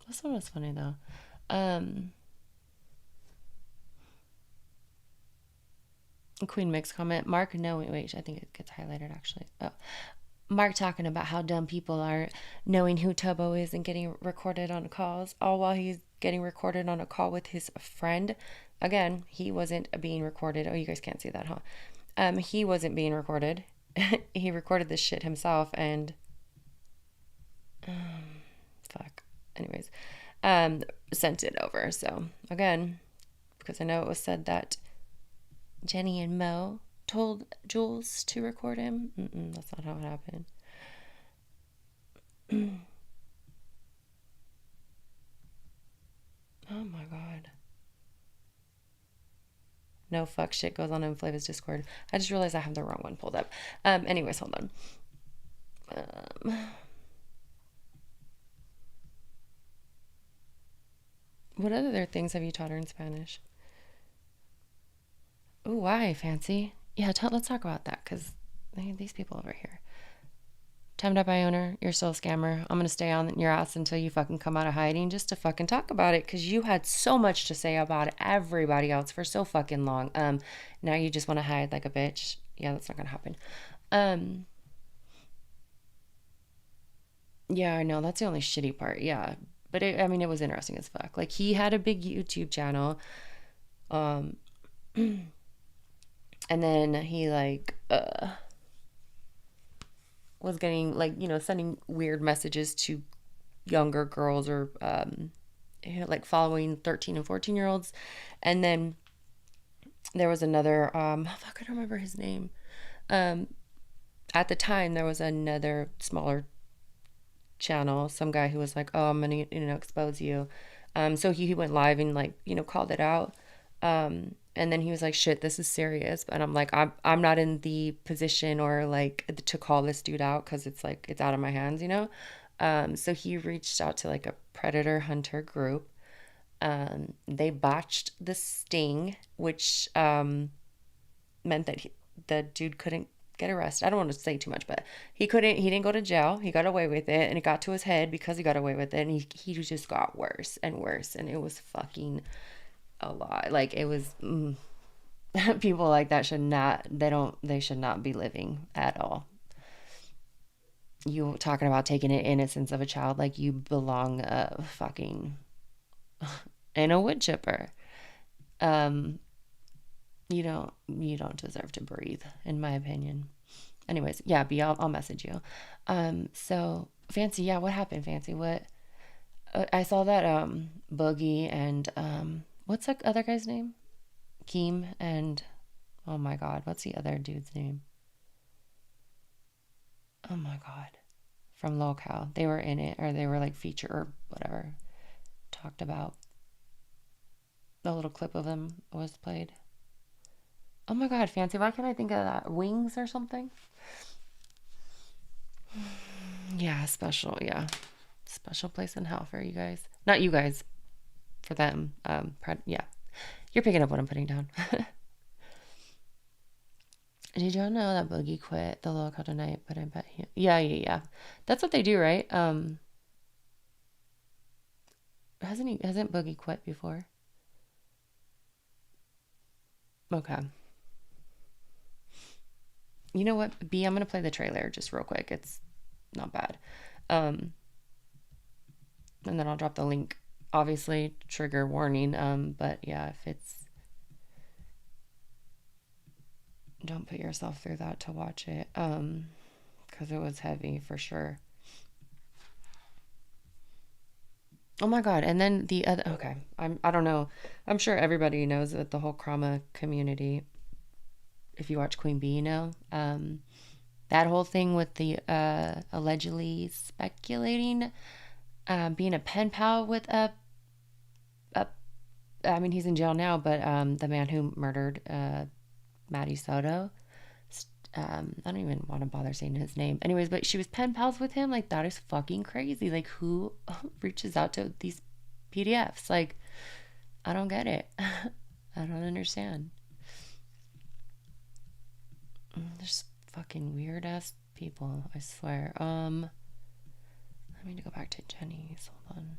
This one was funny though. Queen Mix comment. Mark, no, wait, I think it gets highlighted actually. Oh, Mark talking about how dumb people are knowing who Tobo is and getting recorded on calls, all while he's getting recorded on a call with his friend. Again, he wasn't being recorded. Oh, you guys can't see that, huh? He wasn't being recorded. He recorded this shit himself and fuck. Anyways, sent it over. So again, because I know it was said that Jenny and Mo told Jules to record him. That's not how it happened. Oh my god. No fuck shit goes on in Flava's Discord. I just realized I have the wrong one pulled up. Anyways, hold on. What other things have you taught her in Spanish? Ooh, why, Fancy? Yeah, let's talk about that, because these people over here. Timed.by owner, you're still a scammer. I'm going to stay on your ass until you fucking come out of hiding just to fucking talk about it, because you had so much to say about everybody else for so fucking long. Now you just want to hide like a bitch. Yeah, that's not going to happen. Yeah, I know. That's the only shitty part. Yeah. But I mean, it was interesting as fuck. Like, he had a big YouTube channel. And then he, like, was getting, like, sending weird messages to younger girls or, like, following 13 and 14-year-olds. And then there was another, fuck, I don't remember his name. At the time, there was another smaller channel, some guy who was like, oh, I'm gonna expose you. So he went live and, like, called it out. And then he was like, shit, this is serious. And I'm like, I'm not in the position or, like, to call this dude out, because it's like, it's out of my hands. So he reached out to, like, a predator hunter group. They botched the sting, which meant that the dude couldn't get arrested. I don't want to say too much, but he didn't go to jail. He got away with it, and it got to his head because he got away with it, and he just got worse and worse, and it was fucking a lot. Like, it was people like that should not be living at all. You talking about taking the innocence of a child, like you belong fucking in a wood chipper. You don't deserve to breathe, in my opinion. Anyways, yeah, B, I'll message you. So Fancy, yeah, what happened, Fancy? What? I saw that Boogie and what's that other guy's name? Keem and oh my god, what's the other dude's name? Oh my God. From Locale. They were in it, or they were like featured or whatever. Talked about. The little clip of them was played. Oh my God, Fancy. Why can't I think of that? Wings or something? Yeah, special. Yeah. Special place in hell for you guys. Not you guys. For them. Yeah. You're picking up what I'm putting down. Did y'all know that Boogie quit the Locale tonight? But I bet he... Yeah. That's what they do, right? Hasn't Boogie quit before? Okay. You know what, B, I'm gonna play the trailer just real quick. It's not bad. And then I'll drop the link. Obviously, trigger warning. But yeah, if it's... Don't put yourself through that to watch it. Because it was heavy for sure. Oh my God. And then the other... Okay. I don't know. I'm sure everybody knows that the whole Krama community... If you watch Queen Bee, you know, that whole thing with the allegedly speculating being a pen pal with I mean, he's in jail now, but the man who murdered Maddie Soto, I don't even want to bother saying his name. Anyways, but she was pen pals with him. Like, that is fucking crazy. Like, who reaches out to these PDFs? Like, I don't get it. I don't understand. There's fucking weird ass people, I swear. I need to go back to Jenny's. Hold on.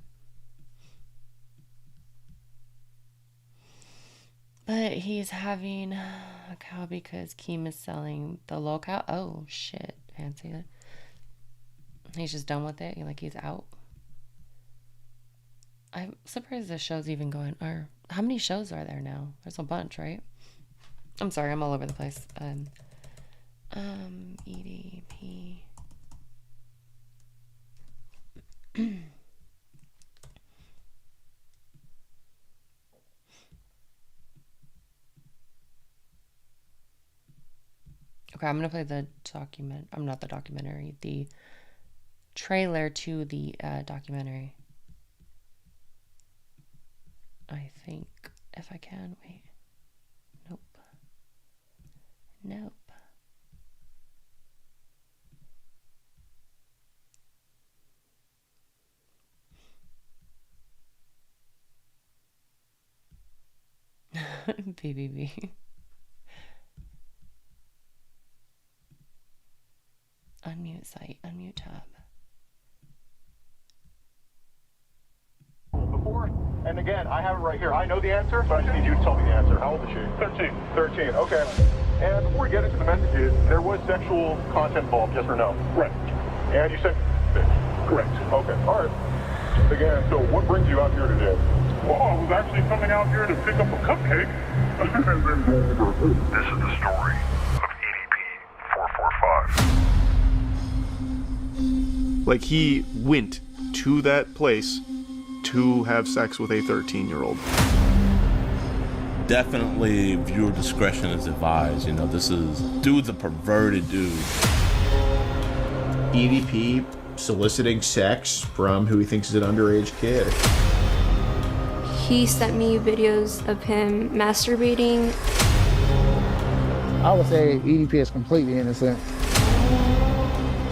But he's having a cow because Keem is selling the Locale. Oh shit, fancy that. He's just done with it. Like, he's out. I'm surprised the show's even going. Or how many shows are there now? There's a bunch, right? I'm sorry, I'm all over the place. EDP. Okay, I'm gonna play the document. I'm not the documentary. The trailer to the documentary. I think, if I can. Wait. Nope. BBB. Unmute site, unmute tab. Before, and again, I have it right here. I know the answer, so I just need you to tell me the answer. How old is she? 13. 13, okay. And before we get into the messages, there was sexual content involved, yes or no? Right. And you said correct. Okay, all right. Again, so what brings you out here today? Well, I was actually coming out here to pick up a cupcake. This is the story of EDP 445. Like, he went to that place to have sex with a 13-year-old. Definitely viewer discretion is advised. You know, dude's a perverted dude. EDP soliciting sex from who he thinks is an underage kid. He sent me videos of him masturbating. I would say EDP is completely innocent.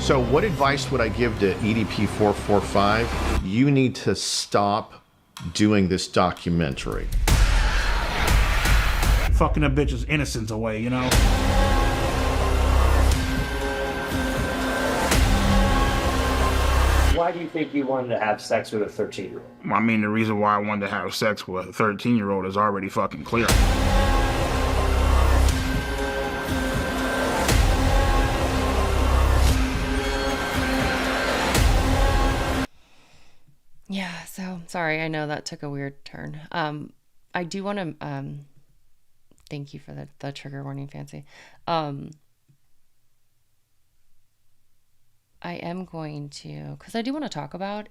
So what advice would I give to EDP 445? You need to stop doing this documentary. Fucking a bitch's innocence away, you know? Why do you think you wanted to have sex with a 13-year-old? I mean, the reason why I wanted to have sex with a 13-year-old is already fucking clear. Yeah, so sorry, I know that took a weird turn. I do want to thank you for the trigger warning, Fancy. I am going to, because I do want to talk about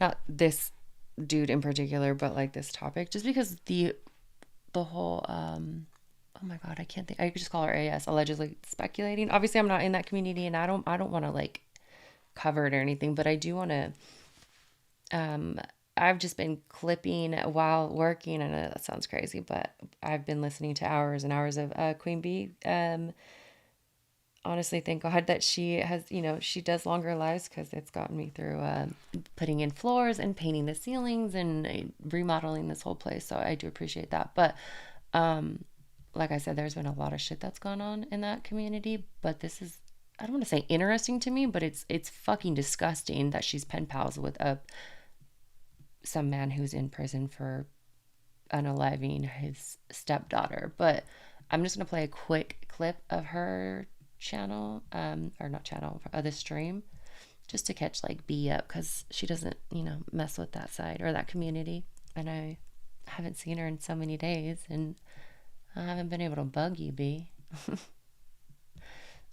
not this dude in particular, but like this topic, just because the whole oh my God, I can't think. I could just call her AS, allegedly speculating. Obviously, I'm not in that community, and I don't want to like cover it or anything, but I do want to. I've just been clipping while working. I know that sounds crazy, but I've been listening to hours and hours of Queen Bee. Honestly, thank God that she has, she does longer lives because it's gotten me through putting in floors and painting the ceilings and remodeling this whole place. So I do appreciate that. But like I said, there's been a lot of shit that's gone on in that community. But this is, I don't want to say interesting to me, but it's fucking disgusting that she's pen pals with some man who's in prison for unaliving his stepdaughter. But I'm just gonna play a quick clip of her channel, or not channel, of the stream, just to catch like B up, because she doesn't, mess with that side or that community, and I haven't seen her in so many days, and I haven't been able to bug you, B.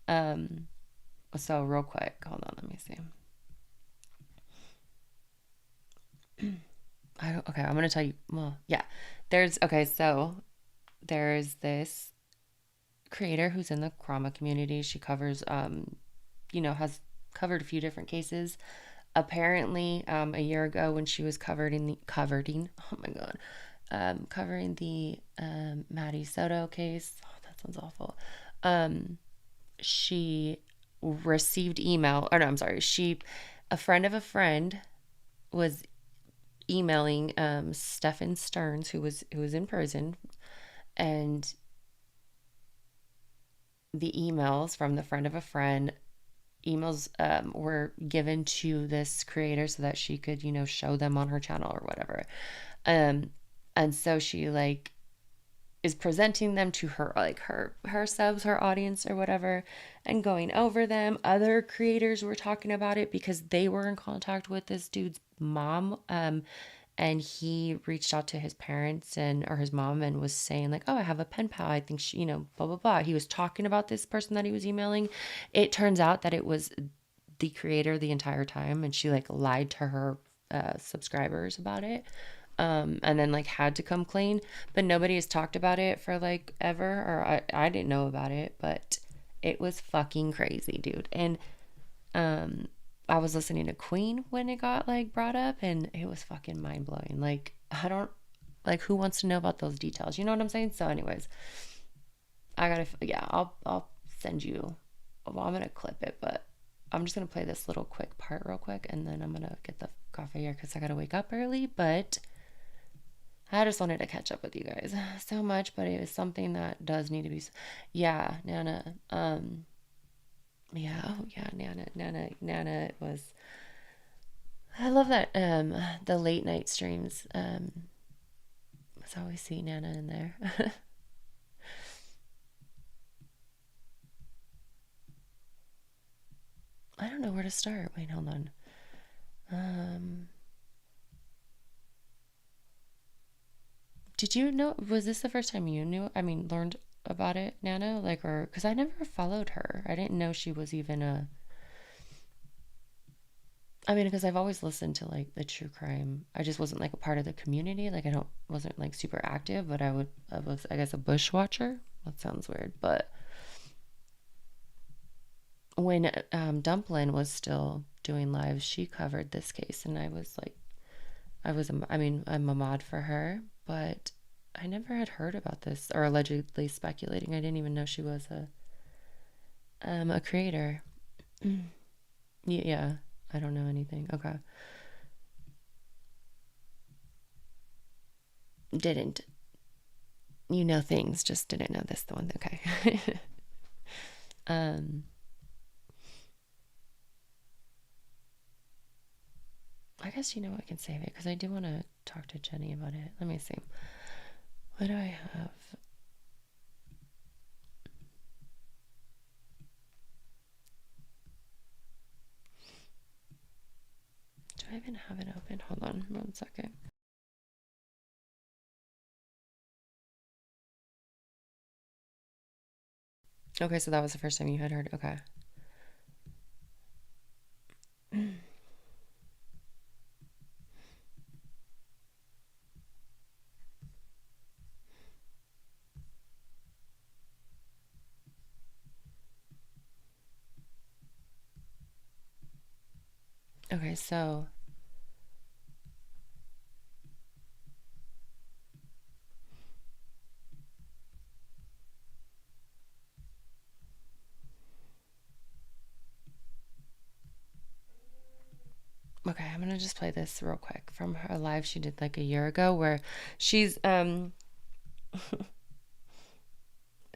So real quick, hold on, let me see. Okay, I'm gonna tell you. Well, yeah, so there's this creator who's in the trauma community. She covers, has covered a few different cases. Apparently, a year ago when she was covering the Maddie Soto case. Oh, that sounds awful. She received email, or no, I'm sorry. A friend of a friend was emailing Stephen Stearns, who was in prison, and the emails from the friend of a friend were given to this creator so that she could, show them on her channel or whatever. And so she like is presenting them to her, like her subs, her audience or whatever, and going over them. Other creators were talking about it because they were in contact with this dude's mom. And he reached out to his parents or his mom and was saying like, oh, I have a pen pal. I think she, blah, blah, blah. He was talking about this person that he was emailing. It turns out that it was the creator the entire time. And she like lied to her subscribers about it. And then like had to come clean, but nobody has talked about it for like ever, or I didn't know about it, but it was fucking crazy, dude. And I was listening to Queen when it got like brought up, and it was fucking mind blowing. Like, I don't, like, who wants to know about those details? You know what I'm saying? So anyways, I'll send you, well, I'm gonna clip it, but I'm just gonna play this little quick part real quick, and then I'm gonna get the coffee here because I gotta wake up early. But I just wanted to catch up with you guys so much, but it was something that does need to be. Yeah, Nana. Yeah, oh yeah, Nana was. I love that. The late night streams. I always see Nana in there. I don't know where to start. Wait, hold on. Did you know, was this the first time you learned about it, Nana? Like, or, because I never followed her. I didn't know she was even because I've always listened to like the true crime. I just wasn't like a part of the community. Like, wasn't like super active, but I was, I guess, a bushwatcher. That sounds weird. But when Dumplin was still doing lives, she covered this case, and I was like, I'm a mod for her, but I never had heard about this, or allegedly speculating. I didn't even know she was a creator. Yeah, I don't know anything. Okay. Didn't. You know things, just didn't know this one. Okay. I guess, I can save it because I do want to talk to Jenny about it. Let me see. What do I have? Do I even have it open? Hold on 1 second. Okay, so that was the first time you had heard. Okay. Okay, so okay, I'm gonna just play this real quick from her live she did like a year ago where she's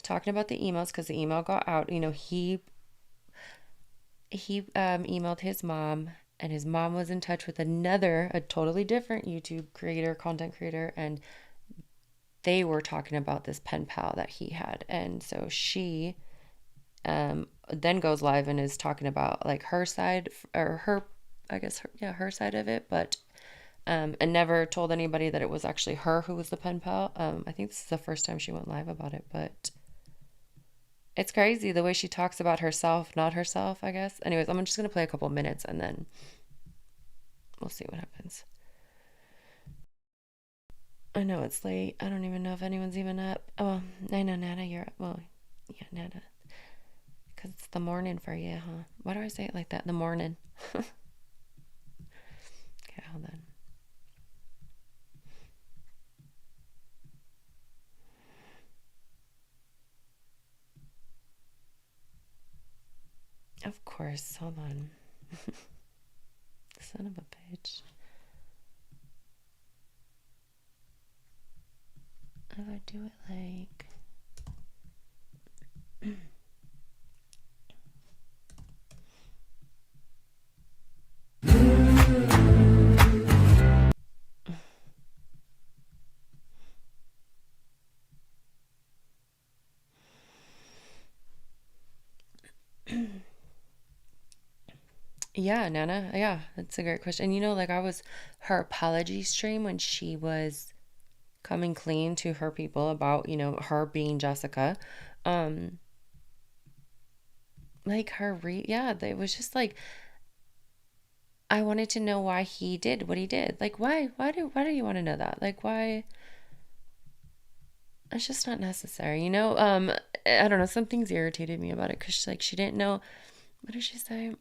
talking about the emails because the email got out. You know, he emailed his mom, and his mom was in touch with a totally different YouTube creator, content creator, and they were talking about this pen pal that he had. And so she then goes live and is talking about like her side, or her, I guess her side of it, but and never told anybody that it was actually her who was the pen pal. I think this is the first time she went live about it, but it's crazy the way she talks about herself, not herself, I guess. Anyways, I'm just gonna play a couple minutes and then we'll see what happens. I know it's late. I don't even know if anyone's even up. Oh, I know, Nana, you're up. Well, yeah, Nana. Because it's the morning for you, huh? Why do I say it like that? The morning. Okay, hold on. Of course, hold on. Son of a bitch. How do I do it like... Yeah, Nana. Yeah, that's a great question. You know, like I was her apology stream when she was coming clean to her people about, you know, her being Jessica. Um, like yeah, it was just like I wanted to know why he did what he did. Like why do you want to know that? Like why it's just not necessary, you know? I don't know, some things irritated me about it because like she didn't know, what did she say?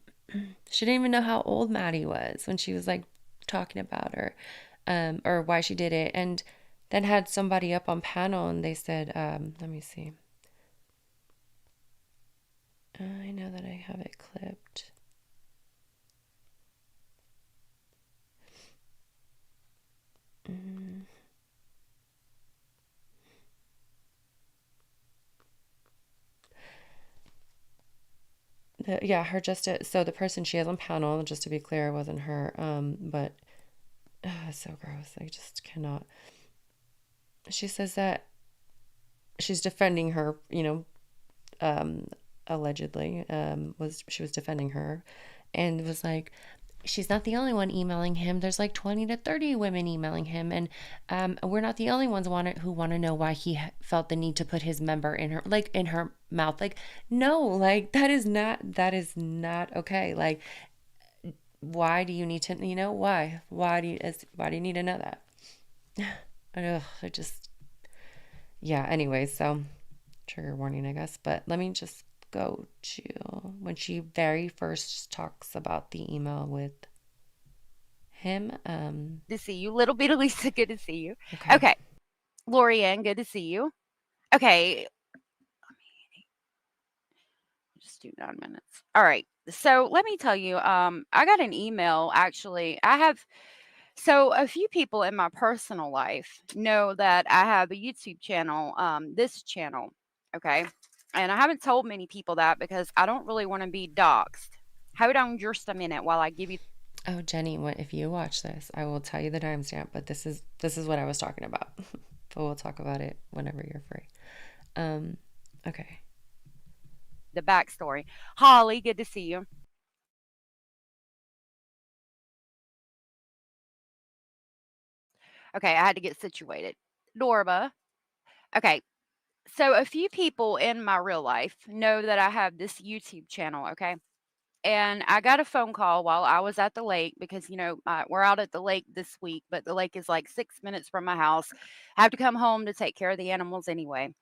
She didn't even know how old Maddie was when she was like talking about her, or why she did it. And then had somebody up on panel and they said, let me see. I know that I have it clipped. Mm. Yeah, her just so the person she has on panel, just to be clear, wasn't her. But it's so gross. I just cannot. She says that she's defending her, you know, allegedly, she was defending her, and was like, she's not the only one emailing him. There's like 20 to 30 women emailing him, and we're not the only ones who want to know why he felt the need to put his member in her mouth. Like, no, like that is not okay. Like, why do you need to, you know, why do you need to know that? Ugh, I just, yeah. Anyway, so trigger warning, I guess. But let me just go to when she very first talks about the email with him. To see you. Little bit of Lisa, good to see you. Okay. Lori Ann, good to see you. Okay. Just do 9 minutes. All right. So let me tell you, I got an email actually. So a few people in my personal life know that I have a YouTube channel, this channel. Okay. And I haven't told many people that because I don't really want to be doxxed. Hold on just a minute while I give you. Oh, Jenny, if you watch this, I will tell you the timestamp, but this is what I was talking about. But we'll talk about it whenever you're free. Okay. The backstory. Holly, good to see you. Okay, I had to get situated. Norma. Okay. So a few people in my real life know that I have this YouTube channel, okay? And I got a phone call while I was at the lake because, you know, we're out at the lake this week, but the lake is like 6 minutes from my house. I have to come home to take care of the animals anyway.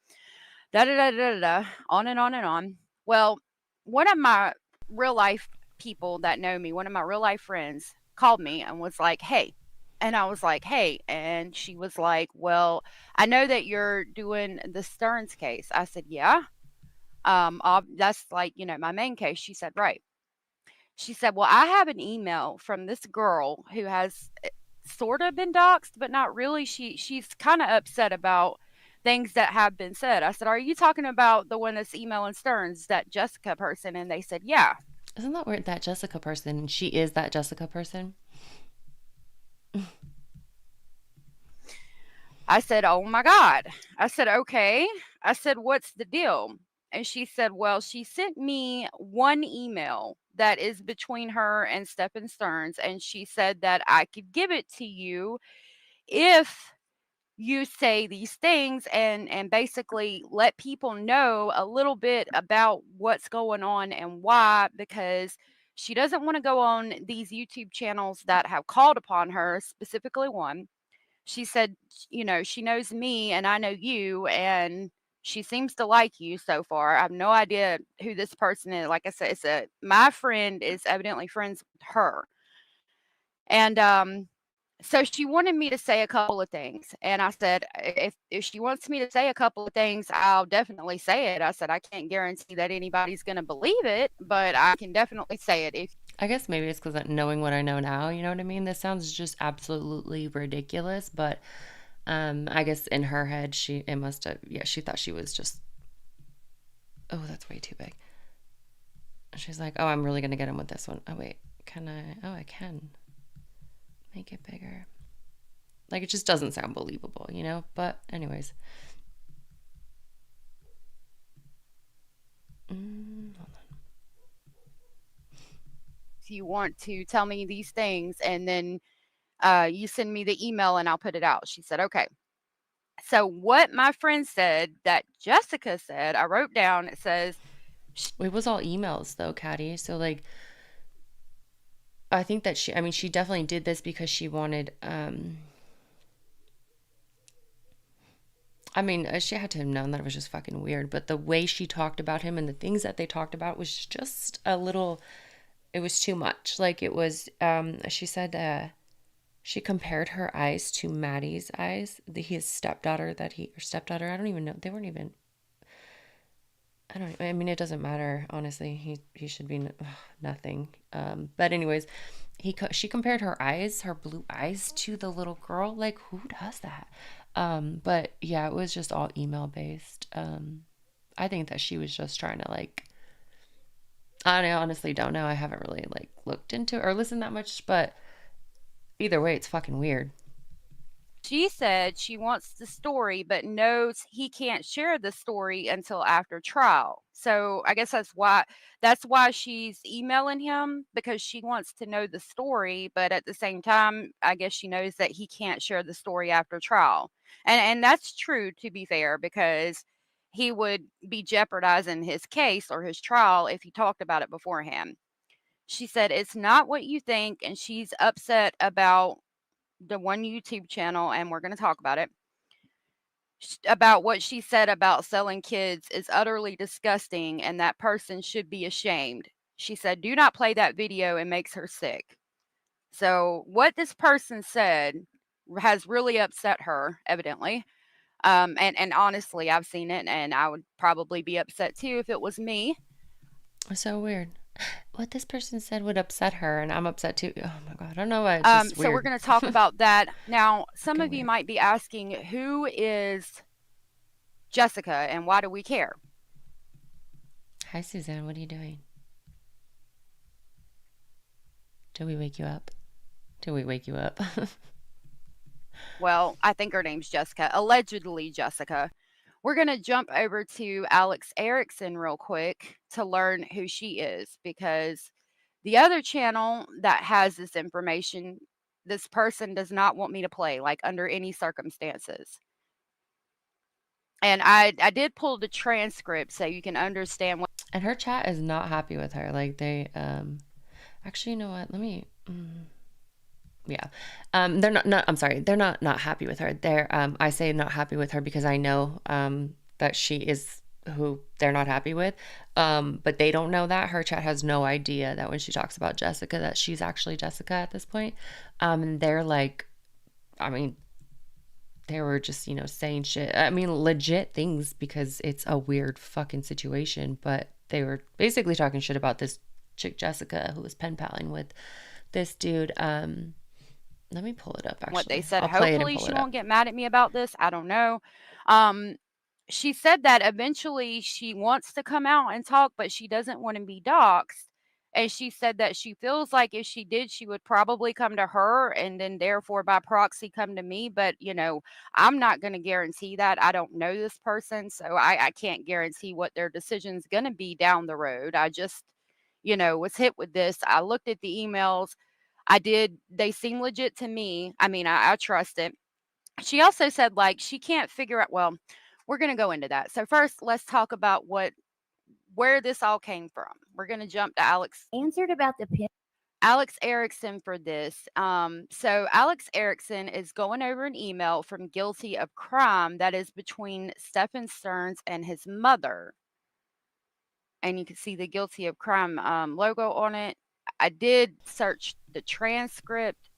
Da da da da da, on and on and on. Well, one of my real life people that know me, one of my real life friends, called me and was like, "Hey." And I was like, "Hey." And she was like, "Well, I know that you're doing the Stearns case." I said, "Yeah. That's like, my main case." She said, "Right." She said, "Well, I have an email from this girl who has sort of been doxxed, but not really. She's kind of upset about things that have been said." I said, "Are you talking about the one that's emailing Stearns, that Jessica person?" And they said, "Yeah." Isn't that weird? That Jessica person, she is that Jessica person. I said, "Oh my God." I said, "Okay." I said, "What's the deal?" And she said, "Well, she sent me one email that is between her and Stephen Stearns, and she said that I could give it to you if you say these things and basically let people know a little bit about what's going on and why, because she doesn't want to go on these YouTube channels that have called upon her, specifically one." She said, "She knows me and I know you, and she seems to like you so far. I have no idea who this person is." Like I said, my friend is evidently friends with her. And so she wanted me to say a couple of things. And I said, if she wants me to say a couple of things, I'll definitely say it. I said, "I can't guarantee that anybody's going to believe it, but I can definitely say it." I guess maybe it's because knowing what I know now, you know what I mean? This sounds just absolutely ridiculous, but I guess in her head, she thought she was just, oh, that's way too big. She's like, "Oh, I'm really going to get him with this one. Oh, wait, can I? Oh, I can make it bigger." Like, it just doesn't sound believable, But anyways. Hold on. If you want to tell me these things, and then you send me the email and I'll put it out. She said, "Okay." So what my friend said that Jessica said, I wrote down, it says, it was all emails though, Caddy. So like, I think that she definitely did this because she wanted, she had to have known that it was just fucking weird, but the way she talked about him and the things that they talked about was just a little, it was too much. Like it was, she said, she compared her eyes to Maddie's eyes, his stepdaughter stepdaughter, I don't even know. They weren't even, it doesn't matter. Honestly, he should be nothing. But anyways, she compared her eyes, her blue eyes to the little girl. Like, who does that? But yeah, it was just all email based. I think that she was just trying to I honestly don't know. I haven't really looked into or listened that much, but either way, it's fucking weird. She said she wants the story, but knows he can't share the story until after trial. So I guess that's why she's emailing him, because she wants to know the story, but at the same time, I guess she knows that he can't share the story after trial. And that's true, to be fair, because he would be jeopardizing his case or his trial if he talked about it beforehand. She said it's not what you think, and she's upset about the one YouTube channel, and we're going to talk about it. About what she said about selling kids is utterly disgusting, and that person should be ashamed. She said, "Do not play that video, it makes her sick." So what this person said has really upset her, evidently. And honestly, I've seen it, and I would probably be upset too if it was me. So weird. What this person said would upset her, and I'm upset too. Oh my God, I don't know why. So we're going to talk about that. Now, some of you might be asking, who is Jessica and why do we care? Hi, Suzanne. What are you doing? Did we wake you up? Well, I think her name's Jessica. Allegedly Jessica. We're going to jump over to Alex Erickson real quick to learn who she is, because the other channel that has this information, this person does not want me to play, under any circumstances. And I did pull the transcript so you can understand what. And her chat is not happy with her. Like they, actually, you know what? Let me. Yeah, they're not. I'm sorry. They're not happy with her. They're. I say not happy with her because I know that she is who they're not happy with. But they don't know that. Her chat has no idea that when she talks about Jessica, that she's actually Jessica at this point. And they're like, I mean, they were just, saying shit. I mean, legit things because it's a weird fucking situation. But they were basically talking shit about this chick, Jessica, who was pen paling with this dude. Let me pull it up, actually. What they said. I'll play it and Hopefully pull she it up. won't get mad at me about this. I don't know. She said that eventually she wants to come out and talk, but she doesn't want to be doxxed. And she said that she feels like if she did, she would probably come to her and then therefore by proxy come to me. But, I'm not going to guarantee that. I don't know this person. So I can't guarantee what their decision's going to be down the road. I just, was hit with this. I looked at the emails. They seem legit to me. I mean, I trust it. She also said, like, she can't figure out, well, we're going to go into that. So first, let's talk about where this all came from. We're going to jump to Alex. Answered about the pin. Alex Erickson for this. So Alex Erickson is going over an email from Guilty of Crime that is between Stephen Stearns and his mother. And you can see the Guilty of Crime logo on it. I did search the transcript.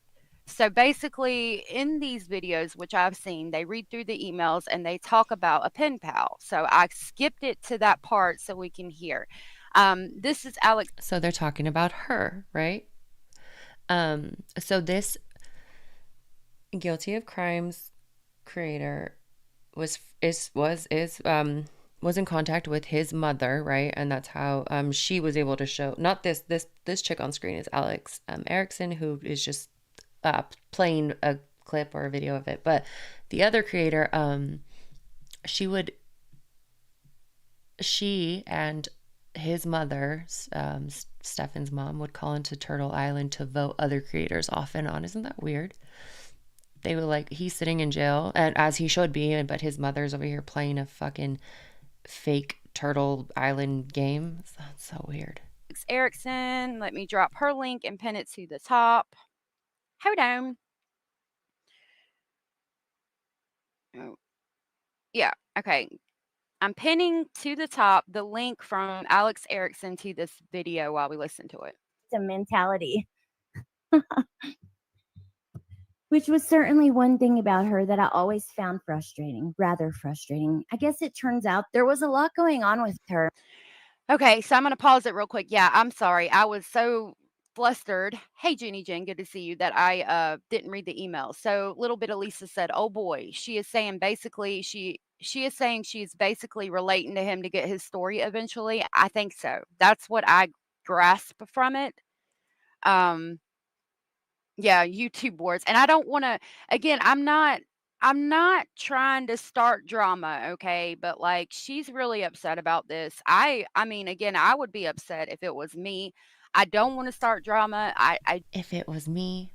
So basically, in these videos, which I've seen, they read through the emails and they talk about a pen pal. So I skipped it to that part so we can hear. This is Alex. So they're talking about her, right? So this Guilty of Crimes creator was in contact with his mother, right? And that's how she was able to show, not this chick on screen is Alex Erickson, who is just playing a clip or a video of it. But the other creator, she and his mother, Stefan's mom, would call into Turtle Island to vote other creators off and on. Isn't that weird? They were like, he's sitting in jail, and as he should be, but his mother's over here playing a fucking fake Turtle Island game. That's so weird. Erickson, let me drop her link and pin it to the top. Hold on. Oh, yeah, okay. I'm pinning to the top the link from Alex Erickson to this video while we listen to it. It's a mentality. Which was certainly one thing about her that I always found rather frustrating. I guess it turns out there was a lot going on with her. Okay, so I'm going to pause it real quick. Yeah, I'm sorry. I was so flustered. Hey, Jenny Jen, good to see you. That I didn't read the email. So little bit of Lisa said, "Oh boy," she is saying basically she is saying she's basically relating to him to get his story eventually. I think so. That's what I grasp from it. Yeah, YouTube boards, and I don't want to. Again, I'm not trying to start drama, okay? But like she's really upset about this. I mean, again, I would be upset if it was me. I don't want to start drama. If it was me,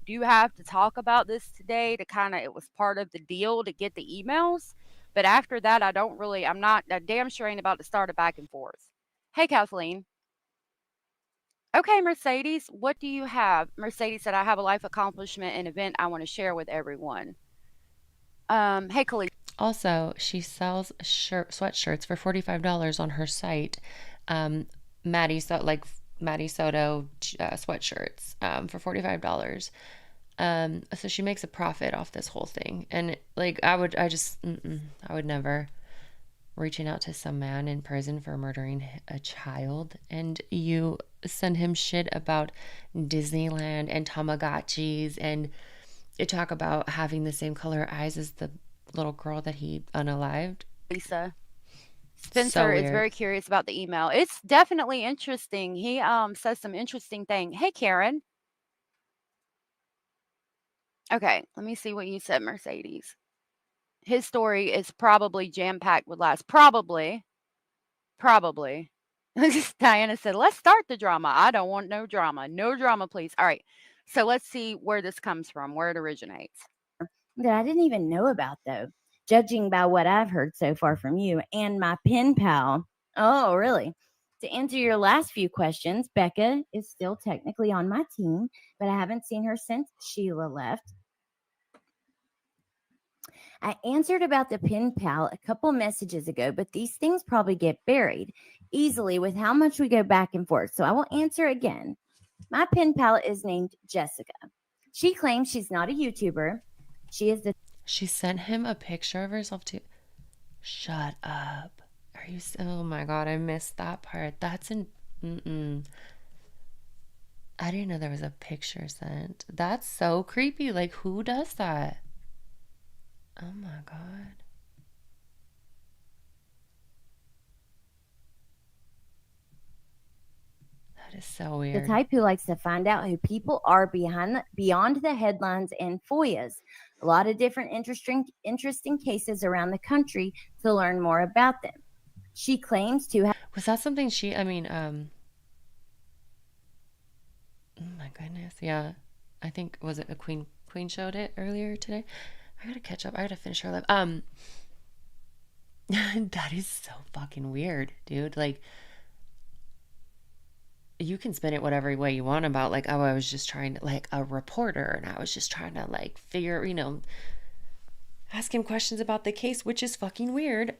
do have to talk about this today to kind of, it was part of the deal to get the emails. But after that, I'm not a damn sure ain't about to start a back and forth. Hey, Kathleen. Okay, Mercedes, what do you have? Mercedes said, I have a life accomplishment and event I want to share with everyone. Hey, Khalees. Also, she sells sweatshirts for $45 on her site. Maddie Soto sweatshirts for $45. So she makes a profit off this whole thing. And like, I would never. Reaching out to some man in prison for murdering a child, and you send him shit about Disneyland and Tamagotchis, and you talk about having the same color eyes as the little girl that he unalived. Lisa. Spencer is very curious about the email. It's definitely interesting. He says some interesting thing. Hey, Karen. Okay, let me see what you said, Mercedes. His story is probably jam-packed with lies. Probably. Diana said, let's start the drama. I don't want no drama. No drama, please. All right. So let's see where this comes from, where it originates. That I didn't even know about, though, judging by what I've heard so far from you and my pen pal. Oh, really? To answer your last few questions, Becca is still technically on my team, but I haven't seen her since Sheila left. I answered about the pen pal a couple messages ago, but these things probably get buried easily with how much we go back and forth. So I will answer again. My pen pal is named Jessica. She claims she's not a YouTuber. She is the. She sent him a picture of herself too. Shut up. Are you? Oh my god, I missed that part. That's in. I didn't know there was a picture sent. That's so creepy. Like, who does that? Oh my god. That is so weird. The type who likes to find out who people are beyond the headlines and FOIAs. A lot of different interesting cases around the country to learn more about them. She claims to have. Was that something she? I mean, oh my goodness, yeah. I think was it a Queen showed it earlier today. I gotta catch up. I gotta finish her live. That is so fucking weird, dude. Like, you can spin it whatever way you want about like, oh, I was just trying to, like, a reporter, and I was just trying to like figure, ask him questions about the case, which is fucking weird.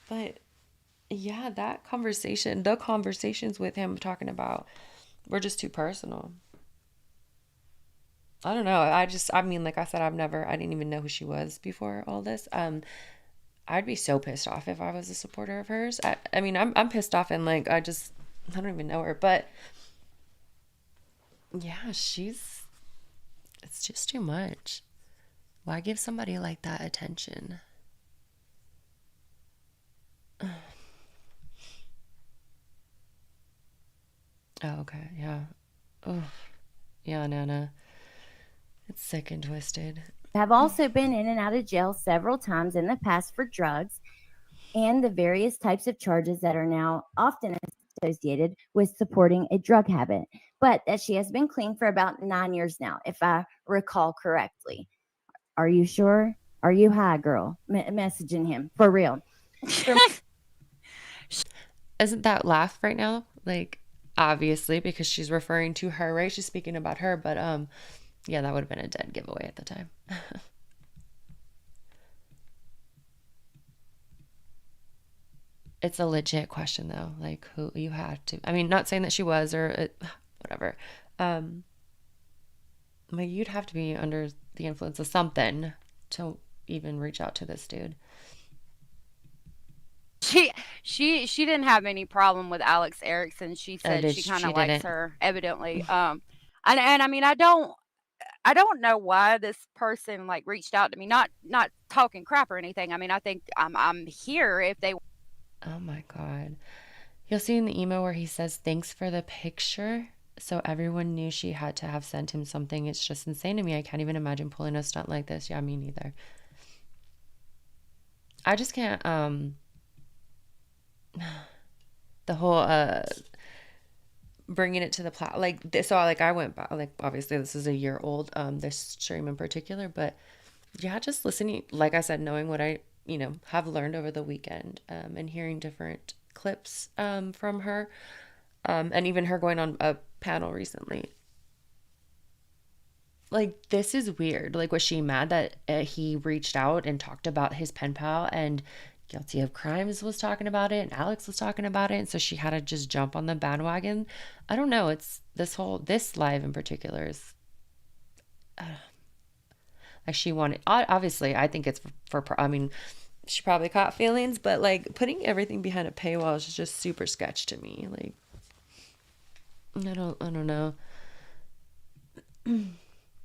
But yeah, the conversations with him talking about were just too personal. I don't know. I mean, like I said, I didn't even know who she was before all this. I'd be so pissed off if I was a supporter of hers. I mean, I'm pissed off, and like, I don't even know her, but yeah, it's just too much. Why give somebody like that attention? Oh, okay. Yeah. Oh, yeah, Nana. It's sick and twisted. Have also been in and out of jail several times in the past for drugs and the various types of charges that are now often associated with supporting a drug habit, but that she has been clean for about 9 years now, if I recall correctly. Are you sure? Are you high, girl? Messaging him for real. Isn't that laugh right now? Like, obviously, because she's referring to her, right? She's speaking about her, but yeah, that would have been a dead giveaway at the time. It's a legit question though, like, who you had to. I mean, not saying that she was or whatever. Like, you'd have to be under the influence of something to even reach out to this dude. She didn't have any problem with Alex Erickson. She said she kind of likes didn't. her, evidently. And I mean, I don't know why this person like reached out to me. Not talking crap or anything. I mean, I think I'm here if they. Oh my god. You'll see in the email where he says thanks for the picture. So everyone knew she had to have sent him something. It's just insane to me. I can't even imagine pulling a stunt like this. Yeah, me neither. I just can't the whole bringing it to the like this. So like, I went back, like, obviously this is a year old, this stream in particular, but yeah, just listening, like I said, knowing what I have learned over the weekend, and hearing different clips from her, and even her going on a panel recently. Like, this is weird. Like, was she mad that he reached out and talked about his pen pal and Guilty of Crimes was talking about it and Alex was talking about it, and so she had to just jump on the bandwagon? I don't know. It's this live in particular is like, she wanted, obviously, I think it's I mean, she probably caught feelings, but like, putting everything behind a paywall is just super sketch to me. Like, I don't know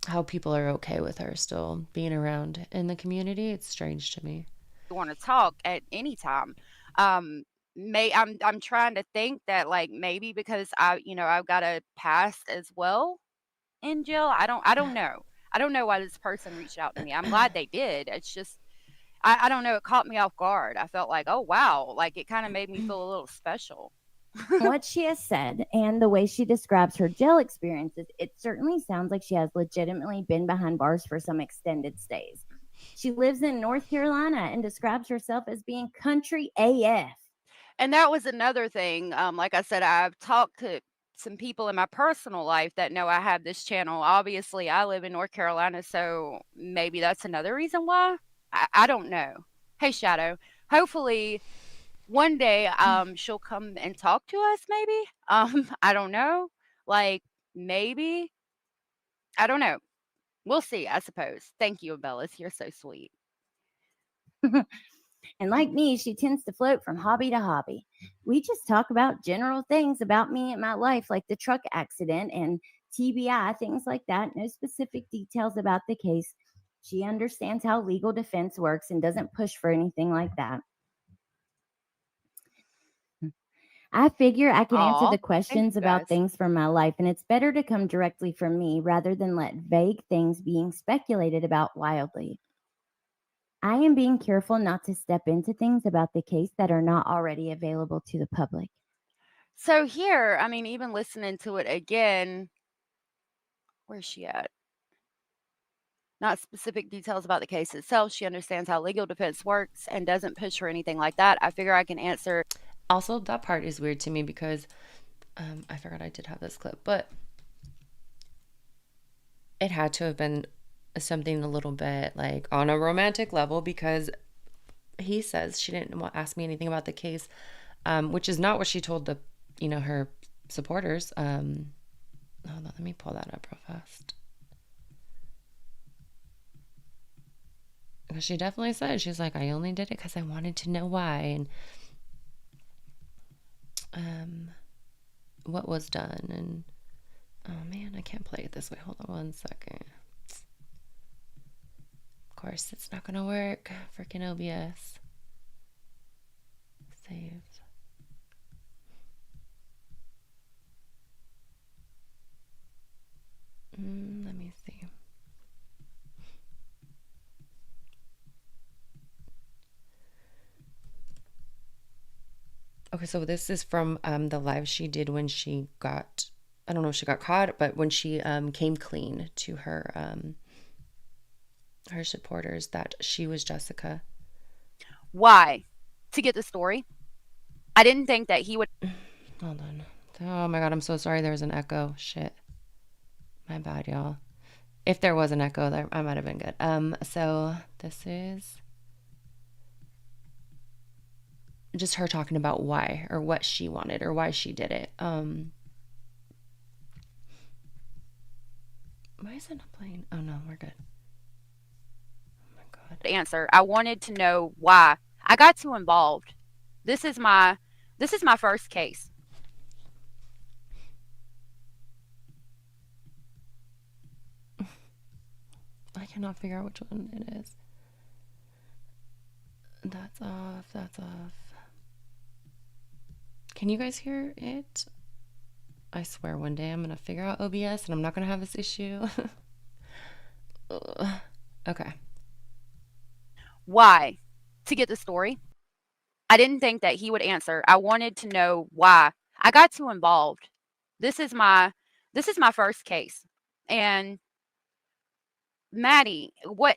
how people are okay with her still being around in the community. It's strange to me. Want to talk at any time. I'm trying to think that, like, maybe because I've got a past as well in jail. I don't know. I don't know why this person reached out to me. I'm glad they did. It's just I don't know, it caught me off guard. I felt like, oh wow, like, it kind of made me feel a little special. What she has said and the way she describes her jail experiences, it certainly sounds like she has legitimately been behind bars for some extended stays. She lives in North Carolina and describes herself as being country AF. And that was another thing. Like I said, I've talked to some people in my personal life that know I have this channel. Obviously, I live in North Carolina, so maybe that's another reason why. I don't know. Hey, Shadow. Hopefully, one day she'll come and talk to us. Maybe. I don't know. Like maybe. I don't know. We'll see. I suppose. Thank you, Abellis. You're so sweet. And like me, she tends to float from hobby to hobby. We just talk about general things about me and my life, like the truck accident and TBI, things like that. No specific details about the case. She understands how legal defense works and doesn't push for anything like that. I figure I can answer Aw, the thank questions you about guys. things from my life, and it's better to come directly from me rather than let vague things being speculated about wildly. I am being careful not to step into things about the case that are not already available to the public. So here, I mean, even listening to it again, where's she at? Not specific details about the case itself. She understands how legal defense works and doesn't push for anything like that. I figure I can answer. Also, that part is weird to me because I forgot I did have this clip, but it had to have been something a little bit like on a romantic level because he says she didn't ask me anything about the case, which is not what she told the, her supporters. Hold on, let me pull that up real fast. Because she definitely said, she's like, I only did it because I wanted to know why and what was done. And oh man, I can't play it this way. Hold on one second. Of course, it's not gonna work. Freaking OBS. Save. Let me see. Okay, so this is from the live she did when she got, I don't know if she got caught, but when she came clean to her her supporters that she was Jessica. Why? To get the story. I didn't think that he would. Hold on. Oh my God, I'm so sorry. There's an echo. Shit. My bad, y'all. If there was an echo, there I might have been good. So this is just her talking about why or what she wanted or why she did it. Why is it not playing? Oh no, we're good. Oh my God. Answer. I wanted to know why. I got too involved. This is my first case. I cannot figure out which one it is. That's off. That's off. Can you guys hear it? I swear one day I'm going to figure out OBS and I'm not going to have this issue. Okay. Why? To get the story. I didn't think that he would answer. I wanted to know why. I got too involved. This is my first case. And Maddie, what?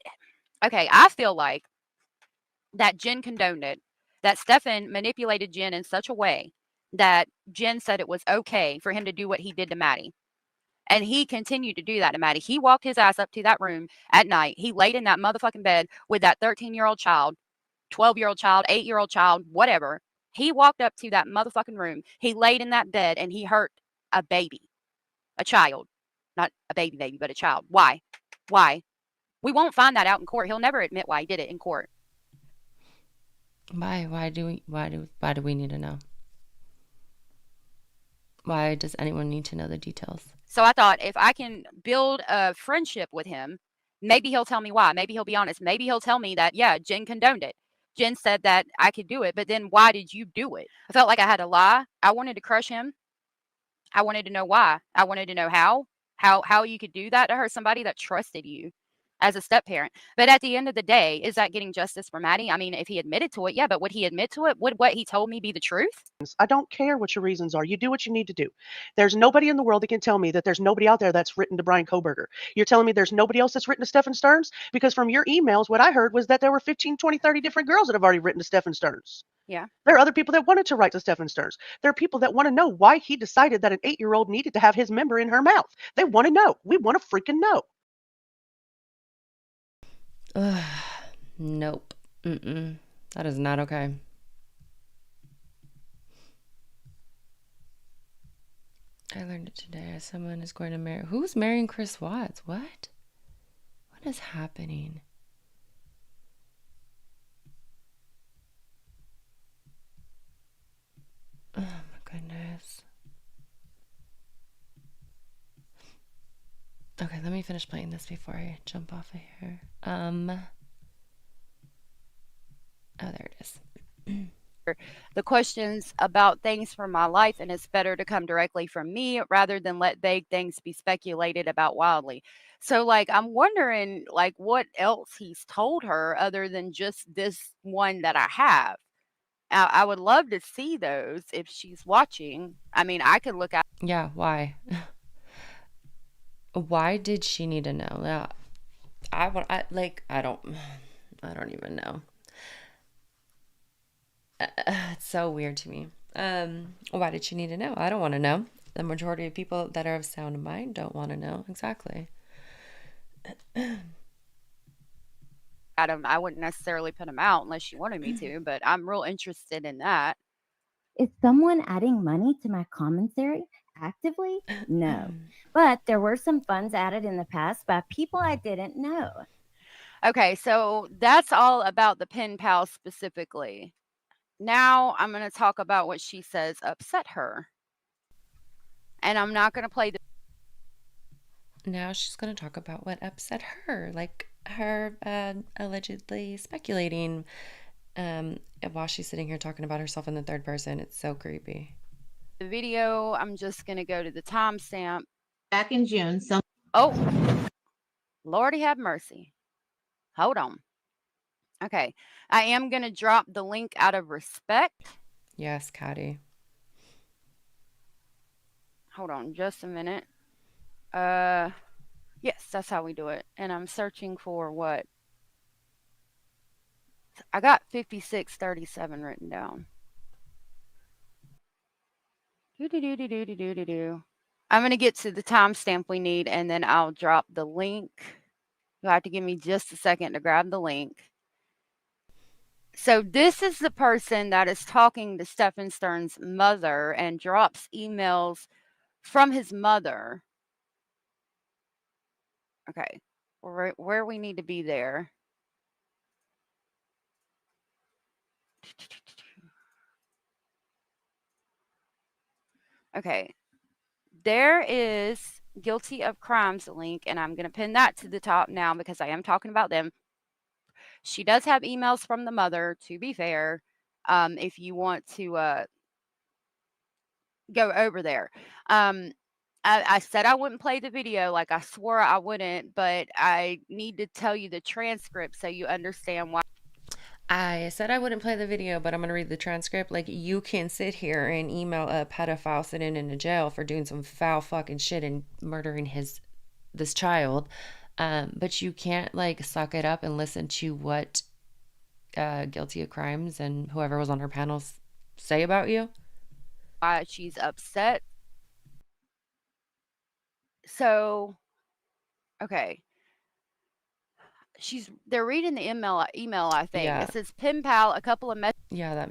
Okay, I feel like that Jen condoned it, that Stefan manipulated Jen in such a way that Jen said it was okay for him to do what he did to Maddie. And he continued to do that to Maddie. He walked his ass up to that room at night. He laid in that motherfucking bed with that 13-year-old child, 12-year-old child, 8-year-old child, whatever. He walked up to that motherfucking room. He laid in that bed and he hurt a baby, a child. Not a baby, but a child. Why? Why? We won't find that out in court. He'll never admit why he did it in court. Why do we need to know? Why does anyone need to know the details? So I thought if I can build a friendship with him, maybe he'll tell me why. Maybe he'll be honest. Maybe he'll tell me that, yeah, Jen condoned it. Jen said that I could do it, but then why did you do it? I felt like I had to lie. I wanted to crush him. I wanted to know why. I wanted to know how you could do that to her, somebody that trusted you as a step parent. But at the end of the day, is that getting justice for Maddie? I mean, if he admitted to it, yeah, but would he admit to it? Would what he told me be the truth? I don't care what your reasons are. You do what you need to do. There's nobody in the world that can tell me that there's nobody out there that's written to Brian Koberger. You're telling me there's nobody else that's written to Stephen Stearns? Because from your emails, what I heard was that there were 15, 20, 30 different girls that have already written to Stephen Stearns. Yeah. There are other people that wanted to write to Stephen Stearns. There are people that want to know why he decided that an 8-year-old needed to have his member in her mouth. They want to know. We want to freaking know. Ugh, nope. That is not okay. I learned it today. Someone is going to marry. Who's marrying Chris Watts? What? What is happening? Oh my goodness. Okay, let me finish playing this before I jump off of here. Oh, there it is. The questions about things from my life, and it's better to come directly from me rather than let vague things be speculated about wildly. So, like, I'm wondering, like, what else he's told her other than just this one that I have. I would love to see those if she's watching. I mean, I could look at. Yeah, why? Why did she need to know? Yeah, I don't even know. It's so weird to me. Why did she need to know? I don't want to know. The majority of people that are of sound mind don't want to know. Exactly. Adam, I wouldn't necessarily put him out unless you wanted me to, but I'm real interested in that. Is someone adding money to my commentary actively? No. But there were some funds added in the past by people I didn't know. Okay, so that's all about the pen pal specifically. Now I'm going to talk about what she says upset her. And I'm not going to play the. Now she's going to talk about what upset her, like her allegedly speculating while she's sitting here talking about herself in the third person. It's so creepy. The video, I'm just going to go to the timestamp. Back in June, Oh, Lordy have mercy. Hold on. Okay, I am going to drop the link out of respect. Yes, Caddy. Hold on just a minute. Yes, that's how we do it. And I'm searching for what? I got 5637 written down. I'm going to get to the timestamp we need, and then I'll drop the link. You'll have to give me just a second to grab the link. So this is the person that is talking to Stephen Stern's mother and drops emails from his mother. Okay, where we need to be there. Okay, there is guilty of crimes link, and I'm going to pin that to the top now because I am talking about them. She does have emails from the mother, to be fair, if you want to go over there. I said I wouldn't play the video, like I swore I wouldn't, but I need to tell you the transcript so you understand why. I said I wouldn't play the video, but I'm going to read the transcript. Like, you can sit here and email a pedophile sitting in a jail for doing some foul fucking shit and murdering this child. But you can't, like, suck it up and listen to what Guilty of Crimes and whoever was on her panels say about you. Why she's upset. So, okay. They're reading the email, I think. Yeah. It says pen pal, a couple of messages. Yeah,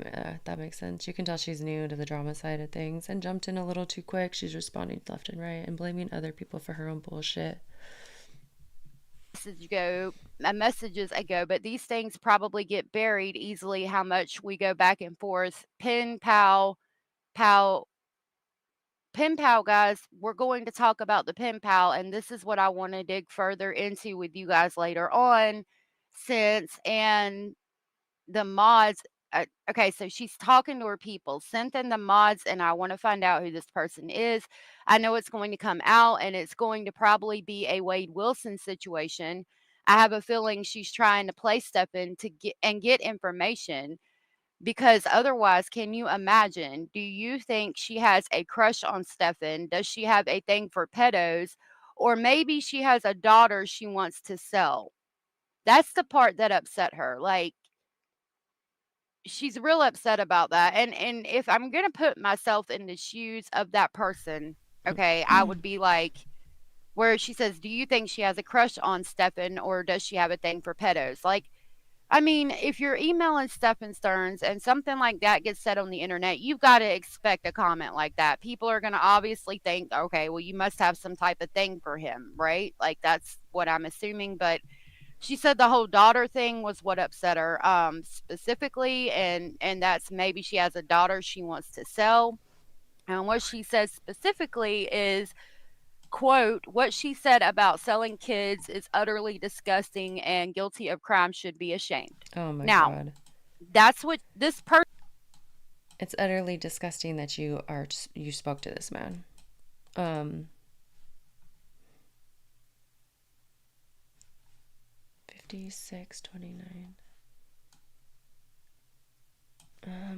that makes sense. You can tell she's new to the drama side of things and jumped in a little too quick. She's responding left and right and blaming other people for her own bullshit. Messages ago, but these things probably get buried easily. How much we go back and forth. Pen pal, guys. We're going to talk about the pen pal, and this is what I want to dig further into with you guys later on. And the mods. Okay, so she's talking to her people, sent in the mods, and I want to find out who this person is. I know it's going to come out, and it's going to probably be a Wade Wilson situation. I have a feeling she's trying to play Stephen to get information, because otherwise, can you imagine? Do you think she has a crush on Stephen? Does she have a thing for pedos? Or maybe she has a daughter she wants to sell. That's the part that upset her. Like, she's real upset about that. And if I'm gonna put myself in the shoes of that person, okay, I would be like, where she says, "Do you think she has a crush on Stefan, or does she have a thing for pedos?" Like, I mean, if you're emailing Stefan Stearns and something like that gets said on the internet, you've got to expect a comment like that. People are going to obviously think, okay, well, you must have some type of thing for him, right? Like, that's what I'm assuming. But she said the whole daughter thing was what upset her, specifically, and that's maybe she has a daughter she wants to sell. And what she says specifically is, quote, "What she said about selling kids is utterly disgusting and guilty of crime should be ashamed." Oh my Now, God. that's what this person. It's utterly disgusting that you spoke to this man. 5629.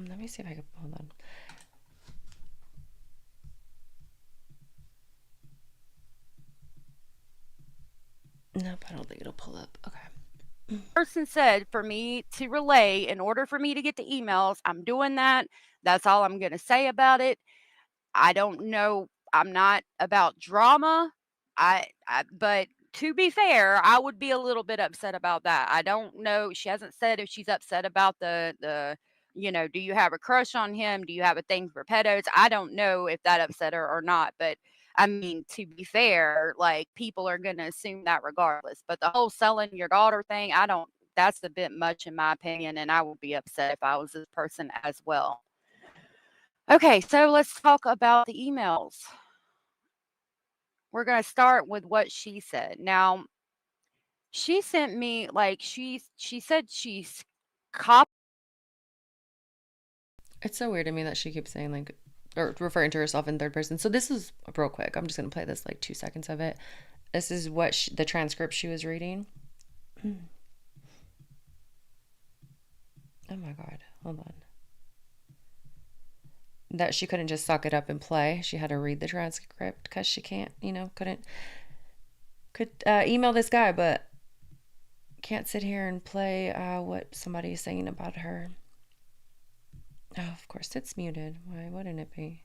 Let me see if I can, hold on. Nope, I don't think it'll pull up. Okay. Person said for me to relay, in order for me to get the emails, I'm doing that. That's all I'm going to say about it. I don't know. I'm not about drama. But to be fair, I would be a little bit upset about that. I don't know. She hasn't said if she's upset about do you have a crush on him? Do you have a thing for pedos? I don't know if that upset her or not. But I mean, to be fair, like, people are going to assume that regardless. But the whole selling your daughter thing, I don't, that's a bit much in my opinion. And I would be upset if I was this person as well. Okay, so let's talk about the emails. We're going to start with what she said. Now, she sent me, like, she said she's cop. It's so weird to me that she keeps saying, like, or referring to herself in third person. So this is real quick. I'm just going to play this, like, 2 seconds of it. This is what the transcript she was reading. Oh my God. Hold on. That she couldn't just suck it up and play. She had to read the transcript because she could email this guy, but can't sit here and play what somebody's saying about her. Oh, of course it's muted. Why wouldn't it be?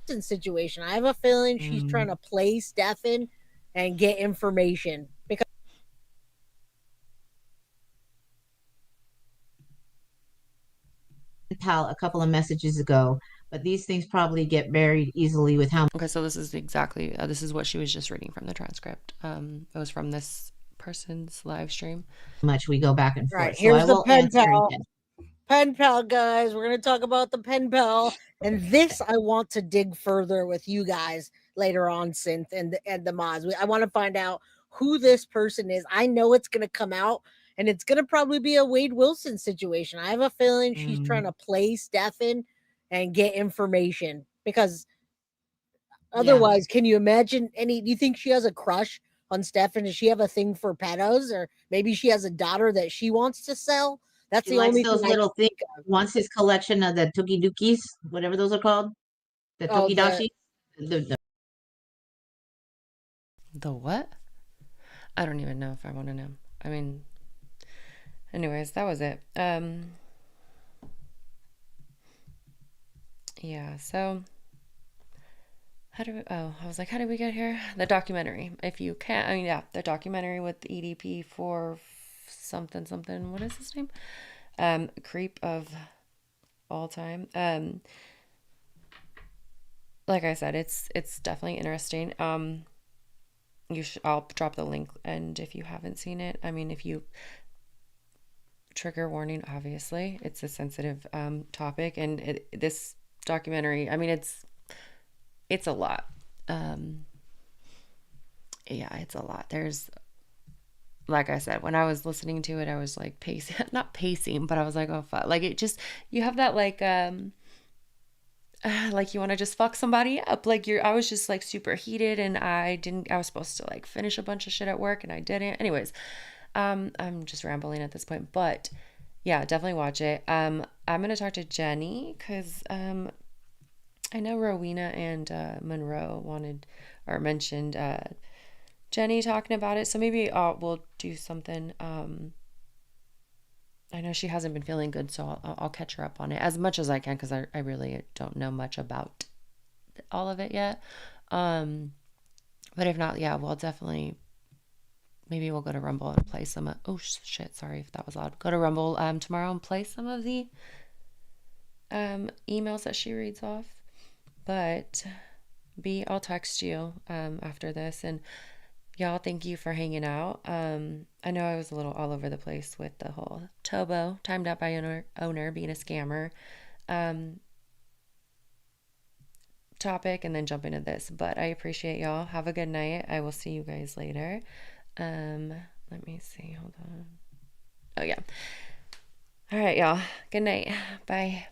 Situation. I have a feeling she's trying to play Stefan and get information because pal a couple of messages ago, but these things probably get buried easily with how Okay, so this is exactly this is what she was just reading from the transcript. It was from this person's live stream. much we go back and forth. right, So I here's the will pen answer pal. again. Pen pal, guys. We're gonna talk about the pen pal, and this I want to dig further with you guys later on, Synth and the mods. I want to find out who this person is. I know it's gonna come out, and it's gonna probably be a Wade Wilson situation. I have a feeling she's trying to play Stefan and get information because otherwise, can you imagine any? Do you think she has a crush on Stefan? Does she have a thing for pedos, or maybe she has a daughter that she wants to sell? That's She the likes only those thing I little can things. think of. Wants his collection of the Tokidukis, whatever those are called, the Oh, Tokidashi. The The what? I don't even know if I want to know. I mean, anyways, that was it. Yeah, so I was like, how did we get here? The documentary. If you can't, I mean, yeah, the documentary with the EDP for something, what is his name? Creep of all time. Like I said, it's definitely interesting. I'll drop the link, and if you haven't seen it, I mean, if you, trigger warning, obviously, it's a sensitive topic, and this documentary, I mean, it's a lot. Yeah, it's a lot. There's, like I said, when I was listening to it, I was like not pacing, but I was like, oh fuck, like it just, you have that like you want to just fuck somebody up, like I was just like super heated, and I was supposed to like finish a bunch of shit at work, and I didn't. Anyways, I'm just rambling at this point, but yeah, definitely watch it. I'm gonna talk to Jenny because I know Rowena and Monroe mentioned Jenny talking about it, so maybe we'll do something I know she hasn't been feeling good, so I'll catch her up on it as much as I can, because I really don't know much about all of it yet. But if not, yeah, we'll definitely, maybe we'll go to Rumble and play some. Oh shit! Sorry if that was loud. Go to Rumble tomorrow and play some of the emails that she reads off. But I'll text you after this, and y'all, thank you for hanging out. I know I was a little all over the place with the whole Tobo, timed out by owner being a scammer topic, and then jump into this. But I appreciate y'all. Have a good night. I will see you guys later. Let me see. Hold on. Oh yeah. All right, y'all. Good night. Bye.